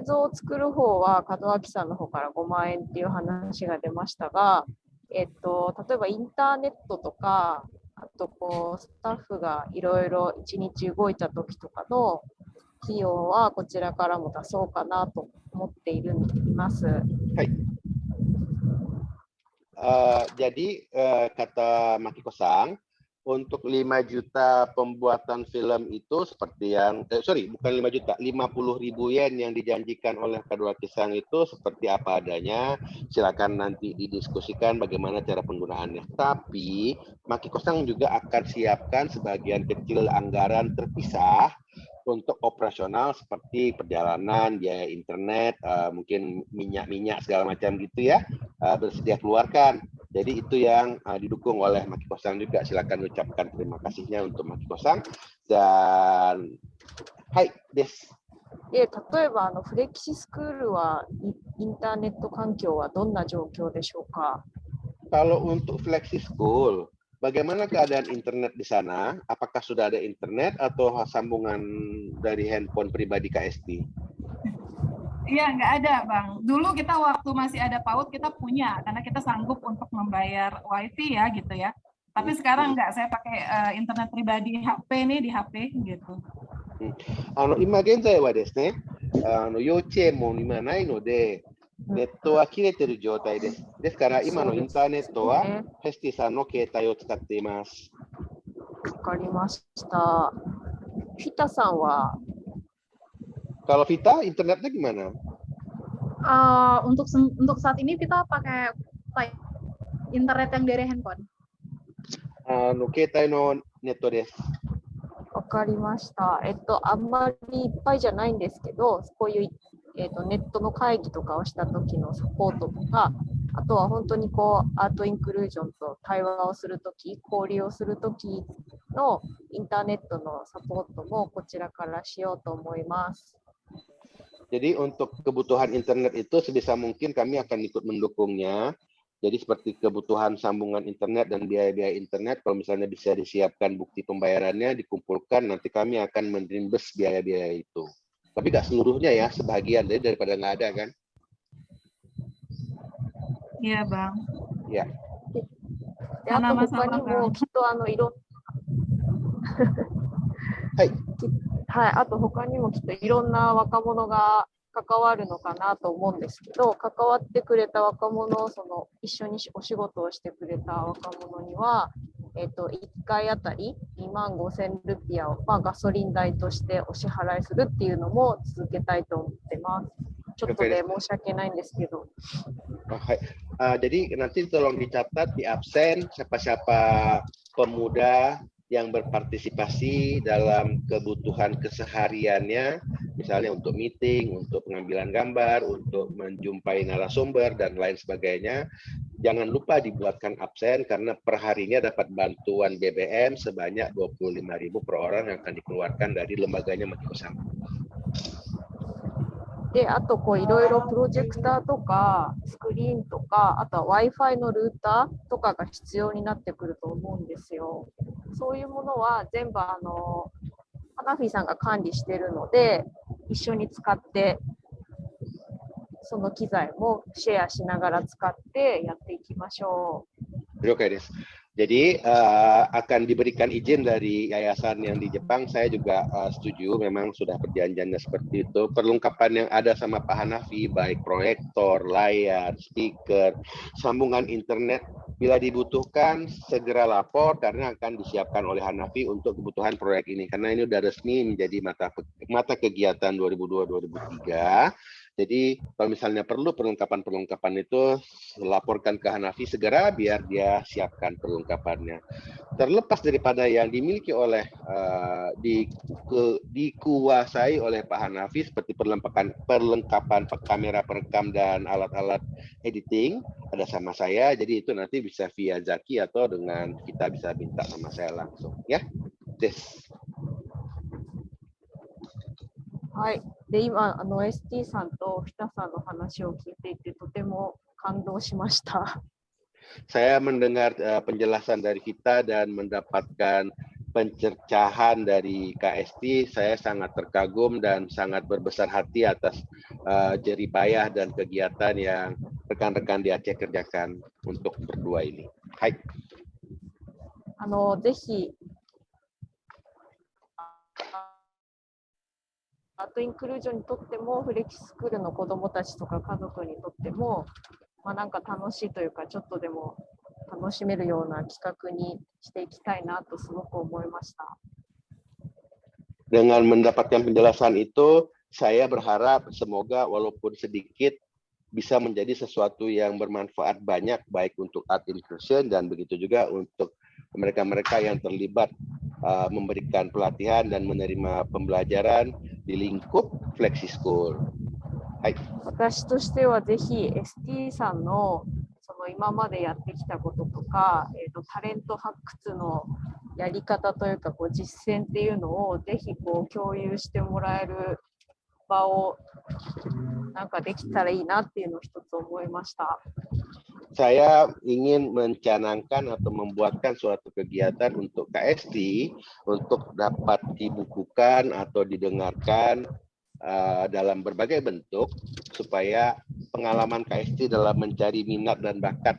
[SPEAKER 2] 像を作る方は門脇さんの方から5万円っていう話が出ましたが、例えばインターネットとかとこうスタッフがいろいろ1日動いた時とかの費用はこちらからも出そうかなと思っています。
[SPEAKER 4] Jadi kata Makiko-san, untuk 5 juta pembuatan film itu seperti yang, bukan 5 juta, 50.000 yen yang dijanjikan oleh Kadoaki-san itu seperti apa adanya. Silakan nanti didiskusikan bagaimana cara penggunaannya. Tapi Makiko-san juga akan siapkan sebagian kecil anggaran terpisah untuk operasional seperti perjalanan, biaya internet, mungkin minyak segala macam gitu ya, bersedia keluarkan. Jadi itu yang didukung oleh Makiko-san juga. Silakan ucapkan terima kasihnya untuk Makiko-san. Dan hai des.
[SPEAKER 2] で、例えばフレキシスクールはインターネット環境はどんな状況でしょうか。
[SPEAKER 4] Kalau untuk Flexi School, bagaimana keadaan internet di sana? Apakah sudah ada internet atau sambungan dari handphone pribadi KST?
[SPEAKER 6] Iya, nggak ada, Bang. Dulu kita waktu masih ada PAUD, kita punya, karena kita sanggup untuk membayar WiFi ya, gitu ya. Tapi sekarang nggak, saya pakai internet pribadi HP nih, di HP, gitu.
[SPEAKER 4] 今現在はですね、幼稚園も今ないので、ネットは切れてる状態です。ですから、今のインターネットは、フェスティさんの携帯を使っています。
[SPEAKER 2] わかりました。フィタさんは
[SPEAKER 4] Kalau Vita, internetnya gimana?
[SPEAKER 3] Untuk saat ini kita pakai internet yang dari handphone.
[SPEAKER 4] 携帯のネットです。
[SPEAKER 2] わかりました。あんまりいっぱいじゃないんですけど、こういう、ネットの会議とかをした時のサポートとか、あとは本当にこうアートインクルージョンと対話をするとき、交流をするときのインターネットのサポートもこちらからしようと思います。
[SPEAKER 4] Jadi untuk kebutuhan internet itu sebisa mungkin kami akan ikut mendukungnya. Jadi seperti kebutuhan sambungan internet dan biaya-biaya internet, kalau misalnya bisa disiapkan bukti pembayarannya, dikumpulkan, nanti kami akan merimbas biaya-biaya itu. Tapi nggak seluruhnya ya, sebagian daripada nggak ada kan?
[SPEAKER 6] Iya, Bang.
[SPEAKER 4] Ya.
[SPEAKER 2] で、あと他にもきっといろ
[SPEAKER 4] はい。
[SPEAKER 2] はい、あと他にもきっといろんな若者が関わるのかなと思うんですけど、関わってくれた若者、一緒にお仕事をしてくれた若者には、1回あたり25,000ルピアを、ガソリン代としてお支払いするっていうのも続けたいと思ってます。ちょっとで申し訳ないんですけど。
[SPEAKER 4] Jadi nanti tolong dicatat di absen siapa-siapa pemuda yang berpartisipasi dalam kebutuhan kesehariannya, misalnya untuk meeting, untuk pengambilan gambar, untuk menjumpai narasumber, dan lain sebagainya. Jangan lupa dibuatkan absen, karena per harinya dapat bantuan BBM sebanyak 25.000 per orang yang akan dikeluarkan dari lembaganya Makiko-san.
[SPEAKER 2] で、あといろいろプロジェクターとかスクリーンとか、あとは Wi-Fi のルーターとかが必要になってくると思うんですよ。そういうものは全部ハナフィさんが管理しているので、一緒に使ってその機材もシェアしながら使ってやっていきましょう。
[SPEAKER 4] 了解です。Jadi akan diberikan izin dari yayasan yang di Jepang. Saya juga setuju, memang sudah perjanjiannya seperti itu. Perlengkapan yang ada sama Pak Hanafi, baik proyektor, layar, speaker, sambungan internet, bila dibutuhkan segera lapor, karena akan disiapkan oleh Hanafi untuk kebutuhan proyek ini. Karena ini sudah resmi menjadi mata kegiatan 2002-2003. Jadi kalau misalnya perlu perlengkapan-perlengkapan itu, laporkan ke Hanafi segera biar dia siapkan perlengkapannya. Terlepas daripada yang dimiliki oleh dikuasai oleh Pak Hanafi seperti perlengkapan kamera perekam dan alat-alat editing ada sama saya. Jadi itu nanti bisa via Zaki atau dengan kita bisa minta sama saya langsung, ya. Des.
[SPEAKER 2] はい。で、今ST さんとフィタさんの話を聞いていてとても感動しました。
[SPEAKER 4] Saya mendengar penjelasan dari kita dan mendapatkan pencercahan dari KST. Saya sangat terkagum dan sangat berbesar hati atas jerih payah dan kegiatan yang rekan-rekan di Aceh kerjakan untuk berdua ini. Hai.
[SPEAKER 2] ぜひ、アートインクルージョンにとっても、フレキスクールの子どもたちとか家族にとっても、なんか楽しいというか、ちょっとでも楽しめるような企画にしていきたいなとすごく思いました。
[SPEAKER 4] Dengan mendapatkan penjelasan itu, saya berharap semoga walaupun sedikit bisa menjadi sesuatu yang bermanfaat banyak, baik untuk art inclusion dan begitu juga untuk mereka-mereka yang terlibat memberikan pelatihan dan menerima pembelajaran di lingkup Flexi School. はい。
[SPEAKER 2] 私としてはぜひ ST さんのその今までやってきたこととか、タレント発掘のやり方というか実践っていうのをぜひ共有してもらえる場をなんかできたらいいなっていうのを一つ思いました。
[SPEAKER 4] Saya ingin mencanangkan atau membuatkan suatu kegiatan untuk KST untuk dapat dibukukan atau didengarkan dalam berbagai bentuk supaya pengalaman KST dalam mencari minat dan bakat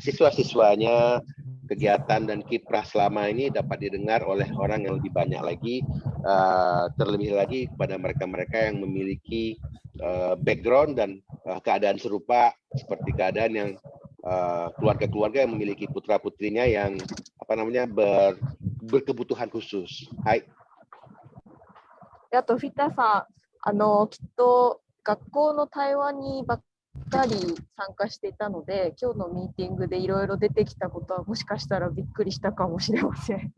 [SPEAKER 4] siswa-siswanya, kegiatan dan kiprah selama ini dapat didengar oleh orang yang lebih banyak lagi, terlebih lagi kepada mereka-mereka yang memiliki background dan keadaan serupa seperti keadaan yang keluarga-keluarga yang memiliki putra-putrinya yang berkebutuhan khusus. Hai.
[SPEAKER 2] あとフィタさん、きっと学校の対話にばっかり参加していたので、今日のミーティングでいろいろ出てきたことはもしかしたらびっくりしたかもしれません。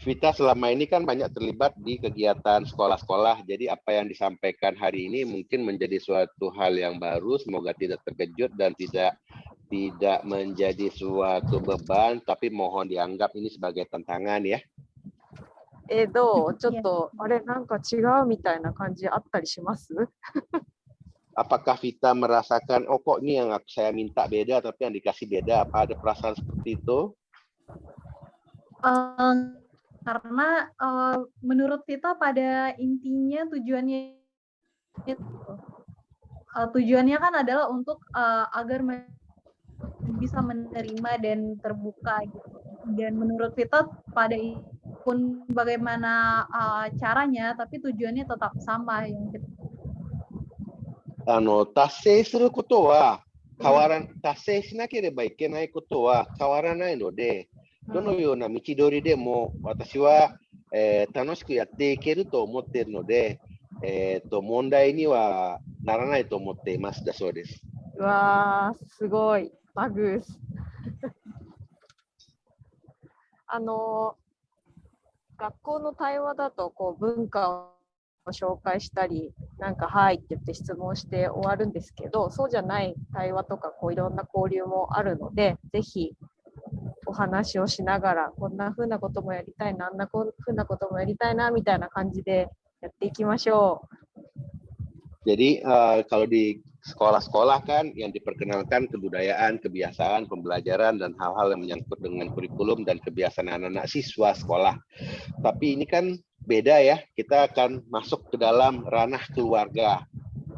[SPEAKER 4] Vita selama ini kan banyak terlibat di kegiatan sekolah-sekolah, jadi apa yang disampaikan hari ini mungkin menjadi suatu hal yang baru, semoga tidak terkejut dan tidak menjadi suatu beban, tapi mohon dianggap ini sebagai tantangan ya.
[SPEAKER 2] どう？ちょっとあれなんか違うみたいな感じあったりします？
[SPEAKER 4] Apakah Vita merasakan, oh kok ini yang saya minta beda tapi yang dikasih beda? Apa ada perasaan seperti itu?
[SPEAKER 3] Karena menurut Vita pada intinya tujuannya kan adalah untuk agar bisa menerima dan terbuka gitu. Dan menurut Vita pada pun bagaimana caranya, tapi tujuannya tetap sama yang kita
[SPEAKER 4] 達成することは達成しなければいけないことは変わらないので、どのような道通りでも私は、楽しくやっていけると思っているので、問題にはならないと思っていますだそうです。
[SPEAKER 2] うわー、すごい。バグース。学校の対話だと文化を紹介したり、なんかはいって言って質問して終わるんですけど、そうじゃない対話とかいろんな交流もあるので、ぜひお話をしながらこんな風なこともやりたいな、あんな風なこともやりたいなみたいな感じでやっていきましょう。
[SPEAKER 4] Jadi kalau di sekolah-sekolah kan yang diperkenalkan kebudayaan, kebiasaan, pembelajaran dan hal-hal yang menyangkut dengan kurikulum dan kebiasaan anak-anak siswa sekolah. Tapi ini kan beda ya, kita akan masuk ke dalam ranah keluarga.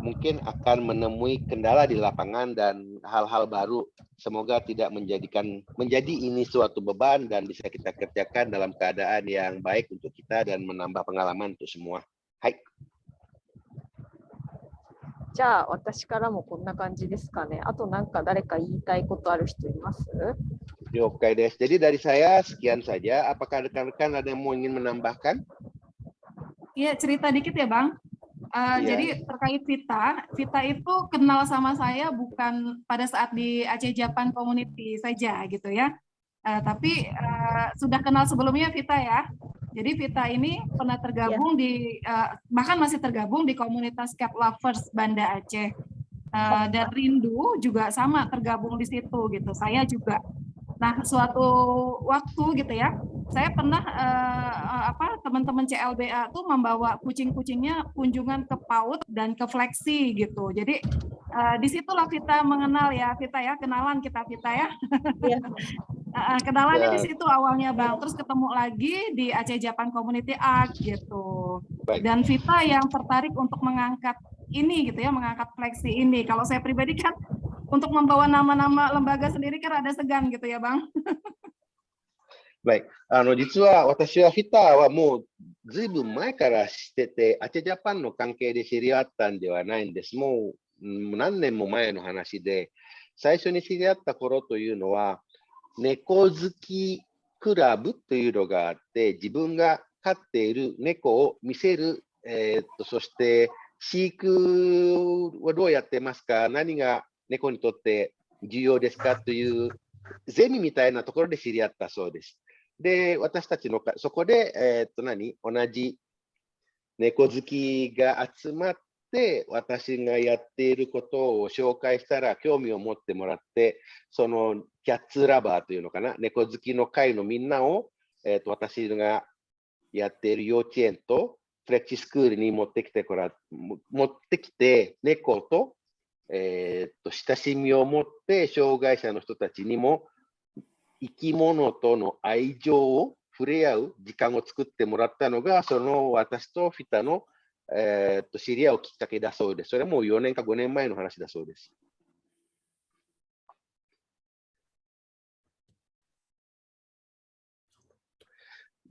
[SPEAKER 4] Mungkin akan menemui kendala di lapangan dan hal-hal baru. Semoga tidak menjadi ini suatu beban dan bisa kita kerjakan dalam keadaan yang baik untuk kita dan menambah pengalaman untuk semua. Hai.
[SPEAKER 2] じゃあ私からもこんな感じですかね。あとなんか誰か言いたいことある人います？
[SPEAKER 4] Oke des. Jadi dari saya sekian saja. Apakah rekan-rekan ada yang mau ingin menambahkan?
[SPEAKER 6] Iya, cerita dikit ya Bang. Jadi terkait Vita itu kenal sama saya bukan pada saat di Aceh Japan Community saja gitu ya. Tapi sudah kenal sebelumnya Vita ya. Jadi Vita ini pernah tergabung bahkan masih tergabung di komunitas Cat Lovers Banda Aceh. Dan Rindu juga sama tergabung di situ gitu. Saya juga. Nah, suatu waktu gitu ya, saya pernah teman-teman CLBA tuh membawa kucing-kucingnya kunjungan ke PAUD dan ke Flexi gitu. Jadi disitulah Vita mengenal ya, Vita ya, kenalan kita Vita ya. Kenalannya di situ awalnya Bang, terus ketemu lagi di Aceh Japan Community Art gitu. Dan Vita yang tertarik untuk mengangkat ini gitu ya, mengangkat Flexi ini. Kalau saya pribadi kan untuk membawa nama-nama lembaga sendiri kan ada segan gitu ya Bang.
[SPEAKER 4] baik. 実は私はフィターはもうずいぶん前から知ってて、アチェジャパンの関係で知り合ったんではないんです。もう何年も前の話で、最初に知り合った頃というのは、猫好きクラブというのがあって、自分が飼っている猫を見せる、そして飼育はどうやってますか、何が猫にとって重要ですかというゼミみたいなところで知り合ったそうです。で、私たちのそこで、同じ猫好きが集まって、私がやっていることを紹介したら興味を持ってもらって、そのキャッツラバーというのかな、猫好きの会のみんなを、私がやっている幼稚園とフレッチスクールに持ってきて、猫と、親しみを持って、障害者の人たちにも生き物との愛情を触れ合う時間を作ってもらったのが、その私とフィタの、知り合うきっかけだそうです。それはもう4年か5年前の話だそうです。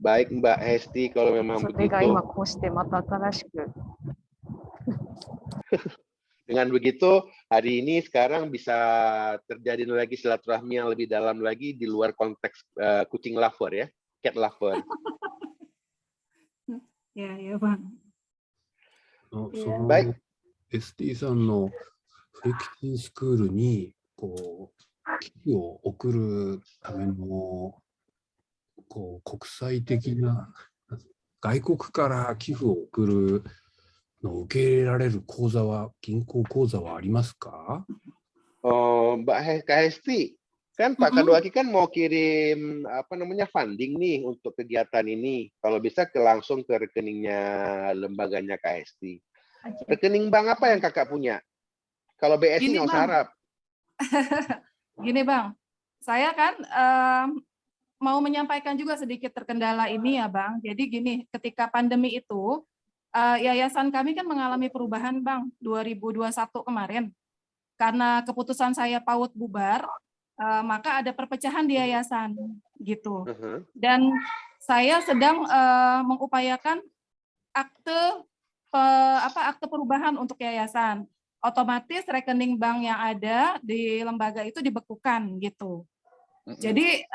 [SPEAKER 4] Baik Mbak Hesti, kalau memang
[SPEAKER 2] それが
[SPEAKER 4] begitu,
[SPEAKER 2] 今こうしてまた新しく
[SPEAKER 4] dengan begitu hari ini sekarang bisa terjadi lagi silaturahmi yang lebih dalam lagi di luar konteks kucing lover ya, cat lover.
[SPEAKER 6] Ya, ya Bang.
[SPEAKER 1] そ
[SPEAKER 4] バイ
[SPEAKER 1] の ST さんのフレキシスクールにこう寄付を送るためのこう国際的な外国から寄付を送るのを受け入れられる口座は、銀行口座はありますか？
[SPEAKER 4] Mbak Hesti, kan Pak Kadoaki kan mau kirim funding nih untuk kegiatan ini. Kalau bisa langsung ke rekeningnya lembaganya Kak Hesti. Rekening bank apa yang kakak punya? Kalau BSI
[SPEAKER 6] Gini,
[SPEAKER 4] nggak usah
[SPEAKER 6] Bang.
[SPEAKER 4] harap.
[SPEAKER 6] Gini Bang, saya kan mau menyampaikan juga sedikit terkendala ini ya Bang. Jadi gini, ketika pandemi itu, yayasan kami kan mengalami perubahan Bang, 2021 kemarin. Karena keputusan saya PAUD bubar, maka ada perpecahan di yayasan gitu. Dan saya sedang mengupayakan akte perubahan untuk yayasan. Otomatis rekening bank yang ada di lembaga itu dibekukan gitu. Jadi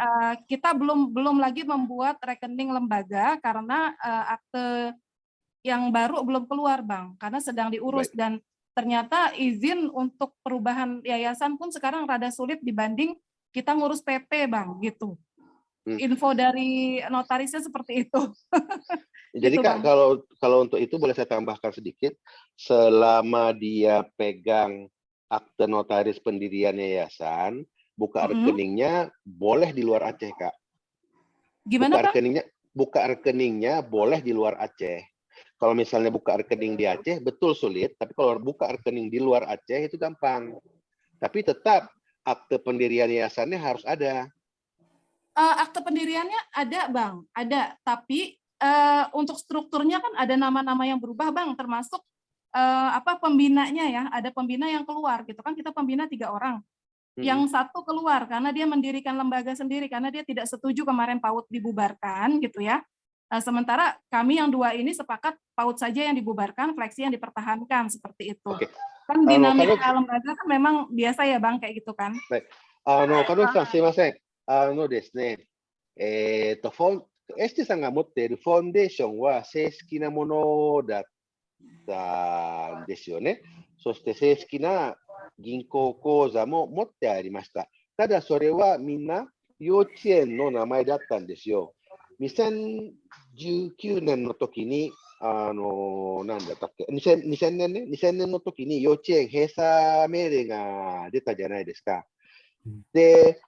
[SPEAKER 6] kita belum lagi membuat rekening lembaga karena akte yang baru belum keluar Bang, karena sedang diurus. Dan ternyata izin untuk perubahan yayasan pun sekarang rada sulit dibanding kita ngurus PP Bang gitu. Info dari notarisnya seperti itu.
[SPEAKER 4] Jadi
[SPEAKER 6] gitu,
[SPEAKER 4] Kak, kalau untuk itu boleh saya tambahkan sedikit, selama dia pegang akte notaris pendirian yayasan, buka rekeningnya boleh di luar Aceh Kak.
[SPEAKER 6] Gimana Pak?
[SPEAKER 4] Buka rekeningnya boleh di luar Aceh. Kalau misalnya buka rekening di Aceh, betul sulit. Tapi kalau buka rekening di luar Aceh, itu gampang. Tapi tetap akte pendirian yayasannya harus ada.
[SPEAKER 6] Akte pendiriannya ada Bang, ada. Tapi untuk strukturnya kan ada nama-nama yang berubah Bang, termasuk pembinanya ya. Ada pembina yang keluar gitu kan, kita pembina 3 orang. Yang satu keluar karena dia mendirikan lembaga sendiri, karena dia tidak setuju kemarin PAUD dibubarkan gitu ya. Sementara kami yang 2 ini sepakat PAUD saja yang dibubarkan, Fleksi yang dipertahankan, seperti itu. Kan dinamika lembaga kan memang biasa ya Bang, kayak gitu kan.
[SPEAKER 4] Baik. Kadoki-san, sumimasen. ですね、エステさんが持っているフォンデーションは正式なものだったんですよね。そして正式な銀行口座も持ってありました。ただそれはみんな幼稚園の名前だったんですよ。2019年の時に、なんだったっけ、2000年ね、2000年の時に幼稚園閉鎖命令が出たじゃないですか。で、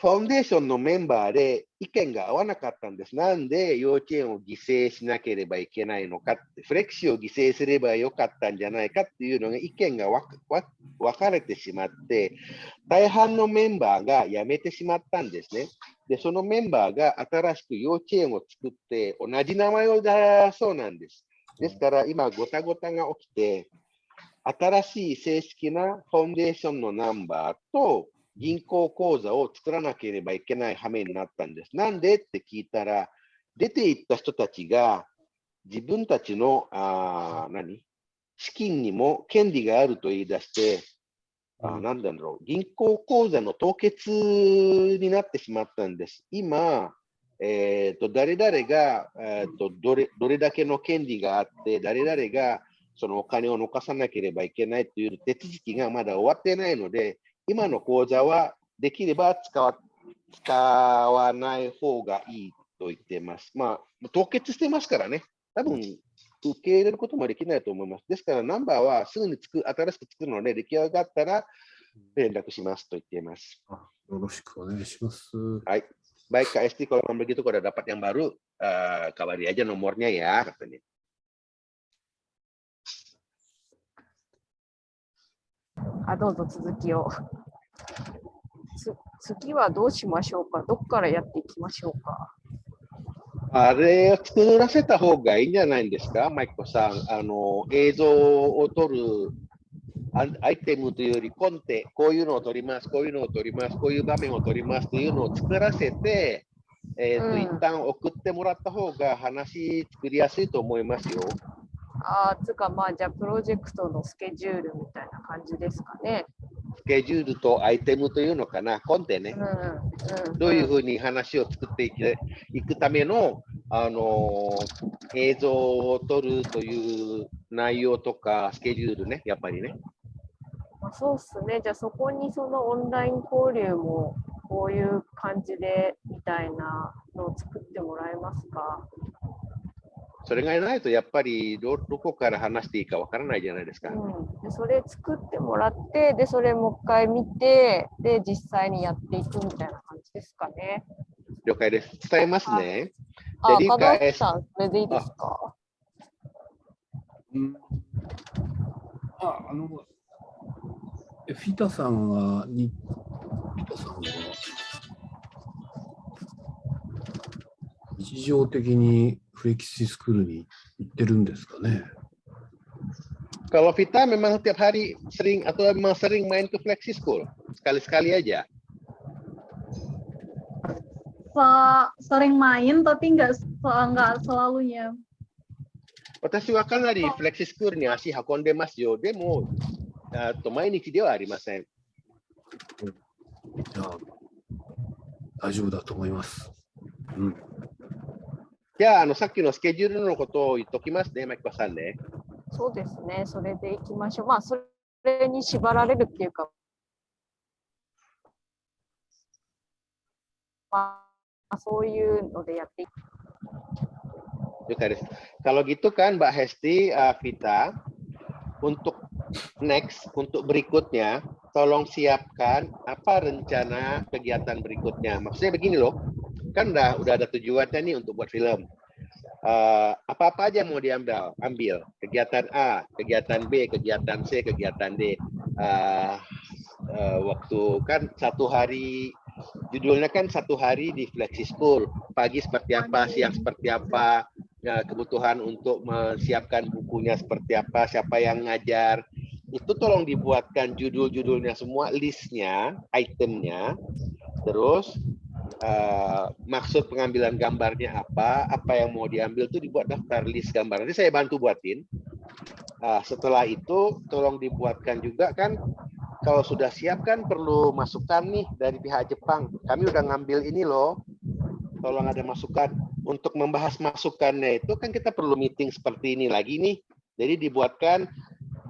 [SPEAKER 4] ファウンデーションのメンバーで意見が合わなかったんです。なんで幼稚園を犠牲しなければいけないのかって、フレキシを犠牲すればよかったんじゃないかっていうのが意見が分かれてしまって、大半のメンバーが辞めてしまったんですね。で、そのメンバーが新しく幼稚園を作って同じ名前を出そうなんです。ですから今ごたごたが起きて、新しい正式なファウンデーションのナンバーと銀行口座を作らなければいけない羽目になったんです。なんでって聞いたら、出て行った人たちが自分たちの資金にも権利があると言い出して、なんだろう、銀行口座の凍結になってしまったんです。今、誰々が、どれだけの権利があって、誰々がそのお金を残さなければいけないという手続きがまだ終わってないので、今の口座はできれば使わない方がいいと言っています。まあ、凍結してますからね、多分受け入れることもできないと思います。ですから、ナンバーはすぐに新しく作るので、出来上がったら連絡しますと言っています。
[SPEAKER 1] よろしくお願いします。
[SPEAKER 4] はい. Baik Kak Esti, kalau memang begitu, kalau dapat yang baru, kabari aja nomornya ya, katanya.
[SPEAKER 2] どうぞ続きを。次はどうしましょうか。どこからやっていきましょうか。
[SPEAKER 4] あれを作らせた方がいいんじゃないんですか、マイコさん。映像を撮るアイテムというよりコンテ、こういうのを撮ります、こういうのを撮ります、こういう場面を撮りますというのを作らせて、一旦送ってもらった方が話作りやすいと思いますよ。
[SPEAKER 2] つかまあじゃあプロジェクトのスケジュールみたいな感じですかね。
[SPEAKER 4] スケジュールとアイテムというのかな、コンテね。どういうふうに話を作っていくための、映像を撮るという内容とかスケジュールね、やっぱりね。
[SPEAKER 2] そうっすね。じゃあそこにそのオンライン交流もこういう感じでみたいなのを作ってもらえますか。
[SPEAKER 4] それがないとやっぱりどこから話していいかわからないじゃないですか。
[SPEAKER 2] でそれ作ってもらって、でそれもう一回見て、で実際にやっていくみたいな感じですかね。
[SPEAKER 4] 了解です。伝えますね。
[SPEAKER 2] 門脇さん、それでいいですか。
[SPEAKER 1] フィタさんは日常的にフレキシスクールに行ってるんですかね。
[SPEAKER 4] Kalau Vita memang tiap hari sering atau memang sering main ke Flexi School? Sekali-sekali aja.
[SPEAKER 3] Sering main tapi nggak selalunya.
[SPEAKER 4] 私はかなりフレキシスクールに足運んでますよ。でも、毎日ではありません。
[SPEAKER 1] じゃあ、大丈夫だと思います。
[SPEAKER 4] じゃあ、さっきのスケジュールのことを言っときますね、マキコさんね。
[SPEAKER 2] そうですね、それでいきましょう。まあ、それに縛られるっていうか、まあ、そういうのでやっていく。
[SPEAKER 4] Kalau gitu kan Mbak Hesti, Vita, untuk berikutnya, tolong siapkan apa rencana kegiatan berikutnya. Maksudnya begini loh, kan udah ada tujuannya nih untuk buat film. Apa-apa aja mau ambil, kegiatan A, kegiatan B, kegiatan C, kegiatan D. Waktu kan satu hari, judulnya kan satu hari di Flexi School, pagi seperti apa, siang seperti apa, kebutuhan untuk menyiapkan bukunya seperti apa, siapa yang ngajar, itu tolong dibuatkan judul-judulnya semua, listnya, itemnya, terus maksud pengambilan gambarnya apa yang mau diambil itu dibuat daftar list gambar. Nanti saya bantu buatin. Setelah itu tolong dibuatkan juga kan, kalau sudah siap kan perlu masukan nih dari pihak Jepang. Kami udah ngambil ini loh, tolong ada masukan. Untuk membahas masukannya itu kan kita perlu meeting seperti ini lagi nih. Jadi dibuatkan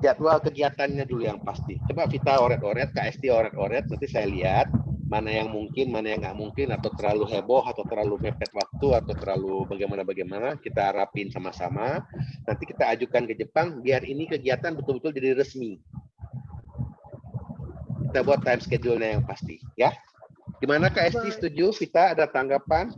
[SPEAKER 4] jadwal kegiatannya dulu yang pasti. Coba Vita oret-oret, Kak Esti oret-oret, nanti saya lihat mana yang mungkin, mana yang nggak mungkin, atau terlalu heboh, atau terlalu mepet waktu, atau terlalu bagaimana, kita rapin sama-sama. Nanti kita ajukan ke Jepang, biar ini kegiatan betul-betul jadi resmi. Kita buat time schedule-nya yang pasti, ya. Gimana Kak Esti, setuju? Vita, ada tanggapan?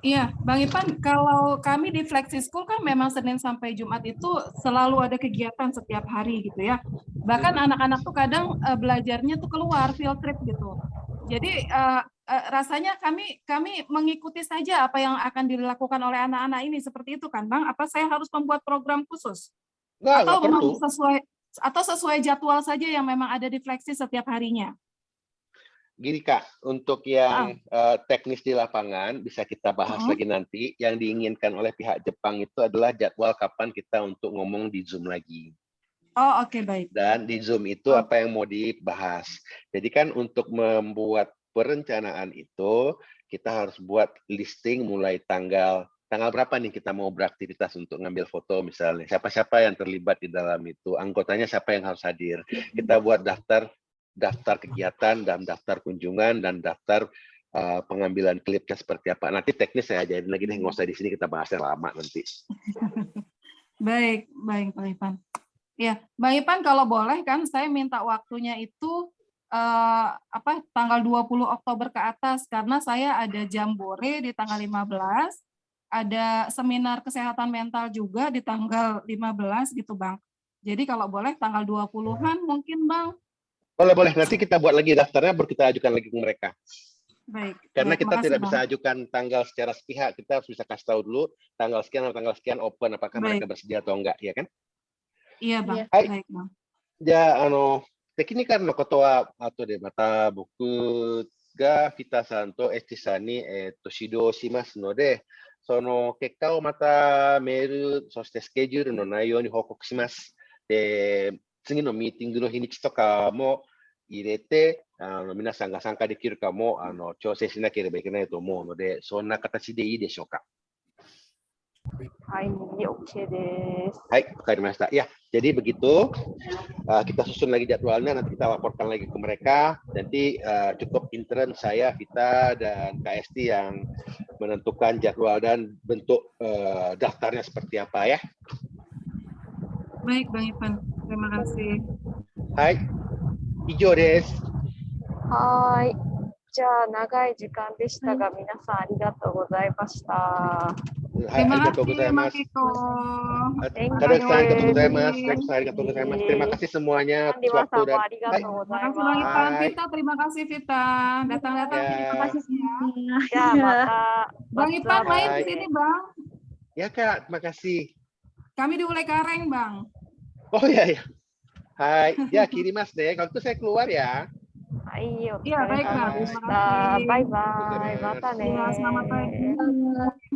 [SPEAKER 6] Iya, Bang Ipan, kalau kami di Flexi School kan memang Senin sampai Jumat itu selalu ada kegiatan setiap hari gitu ya. Bahkan anak-anak tuh kadang belajarnya tuh keluar field trip gitu. Jadi rasanya kami mengikuti saja apa yang akan dilakukan oleh anak-anak ini, seperti itu kan Bang? Apa saya harus membuat program khusus? Atau memang sesuai jadwal saja yang memang ada di Flexi setiap harinya?
[SPEAKER 4] Gini Kak, untuk yang teknis di lapangan bisa kita bahas lagi nanti. Yang diinginkan oleh pihak Jepang itu adalah jadwal kapan kita untuk ngomong di Zoom lagi.
[SPEAKER 6] Oh, oke, baik.
[SPEAKER 4] Dan di Zoom itu apa yang mau dibahas. Jadi kan untuk membuat perencanaan itu kita harus buat listing mulai tanggal berapa nih kita mau beraktivitas untuk ngambil foto misalnya. Siapa-siapa yang terlibat di dalam itu, anggotanya siapa yang harus hadir. Kita buat daftar kegiatan dan daftar kunjungan dan daftar pengambilan klipnya seperti apa. Nanti teknis saya ajarin lagi deh, nggak usah di sini kita bahasnya lama nanti.
[SPEAKER 6] Baik, Bang Ipan. Ya, Bang Ipan kalau boleh kan saya minta waktunya itu tanggal 20 Oktober ke atas karena saya ada jambore di tanggal 15, ada seminar kesehatan mental juga di tanggal 15 gitu, Bang. Jadi kalau boleh tanggal 20-an mungkin, Bang.
[SPEAKER 4] Boleh. Nanti kita buat lagi daftarnya, baru kita ajukan lagi ke mereka.
[SPEAKER 6] Baik.
[SPEAKER 4] Karena
[SPEAKER 6] baik,
[SPEAKER 4] kita
[SPEAKER 6] makasih,
[SPEAKER 4] tidak
[SPEAKER 6] Bang.
[SPEAKER 4] bisa ajukan tanggal secara sepihak, kita harus bisa kasih tahu dulu tanggal sekian atau tanggal sekian open, apakah
[SPEAKER 6] Baik.
[SPEAKER 4] mereka bersedia atau enggak, ya kan?
[SPEAKER 6] Iya, Bang.
[SPEAKER 3] Iya.
[SPEAKER 4] Hai.
[SPEAKER 6] Baik, Bang.
[SPEAKER 4] じゃあ、テクニカルのことは後でまた僕がフィタさんとエスティさんに、指導しますので、その結果をまたメール、そしてスケジュールの内容に報告します。で、次のミーティングの日にちとかも入れて、皆さんが参加できるかも調整しなければいけないと思うので、そんな形でいいでしょうか。
[SPEAKER 2] はい、OK です。
[SPEAKER 4] Baik, masta. Ya, jadi begitu. Kita susun lagi jadwalnya, nanti kita laporkan lagi ke mereka. Nanti cukup intern saya, Vita, dan Kak Esti yang menentukan jadwal dan bentuk daftarnya seperti apa ya.
[SPEAKER 6] Baik, Bang Ipan. Terima kasih.
[SPEAKER 4] Hai, ijo desu.
[SPEAKER 2] はーい。じゃあ、長い時間でしたが、皆さんありがとうございました。
[SPEAKER 4] Hai,
[SPEAKER 6] Terima
[SPEAKER 4] arigatou
[SPEAKER 6] kasih,
[SPEAKER 4] gozaimasu.
[SPEAKER 6] Makiko.
[SPEAKER 4] Tadek-san, arigatou gozaimasu. Tadek-san, arigatou gozaimasu. Terima kasih semuanya atas waktu
[SPEAKER 2] さん
[SPEAKER 4] dan
[SPEAKER 2] もありがとうござ
[SPEAKER 6] Terima
[SPEAKER 2] い
[SPEAKER 6] kasih, Bang
[SPEAKER 2] ます。
[SPEAKER 6] Ipan.
[SPEAKER 4] Hai.
[SPEAKER 6] Vita, terima kasih, Vita. Datang-datang.
[SPEAKER 4] Ya.
[SPEAKER 6] Terima kasih ya.
[SPEAKER 2] じゃあ、また、
[SPEAKER 6] Bang Ipan main
[SPEAKER 4] Hai.
[SPEAKER 6] di sini, Bang.
[SPEAKER 4] Ya Kak, terima kasih.
[SPEAKER 6] Kami di Ulai Kareng, Bang.
[SPEAKER 4] Oh ya. Hai, ya kirimas deh. Kalau itu saya keluar ya.
[SPEAKER 2] はい、お疲
[SPEAKER 6] Iya,
[SPEAKER 2] れ
[SPEAKER 6] baik, Bang.
[SPEAKER 2] 様でし
[SPEAKER 6] Terima
[SPEAKER 2] た。
[SPEAKER 6] kasih.
[SPEAKER 2] バイバイ。またね
[SPEAKER 6] Iya, selamat pagi.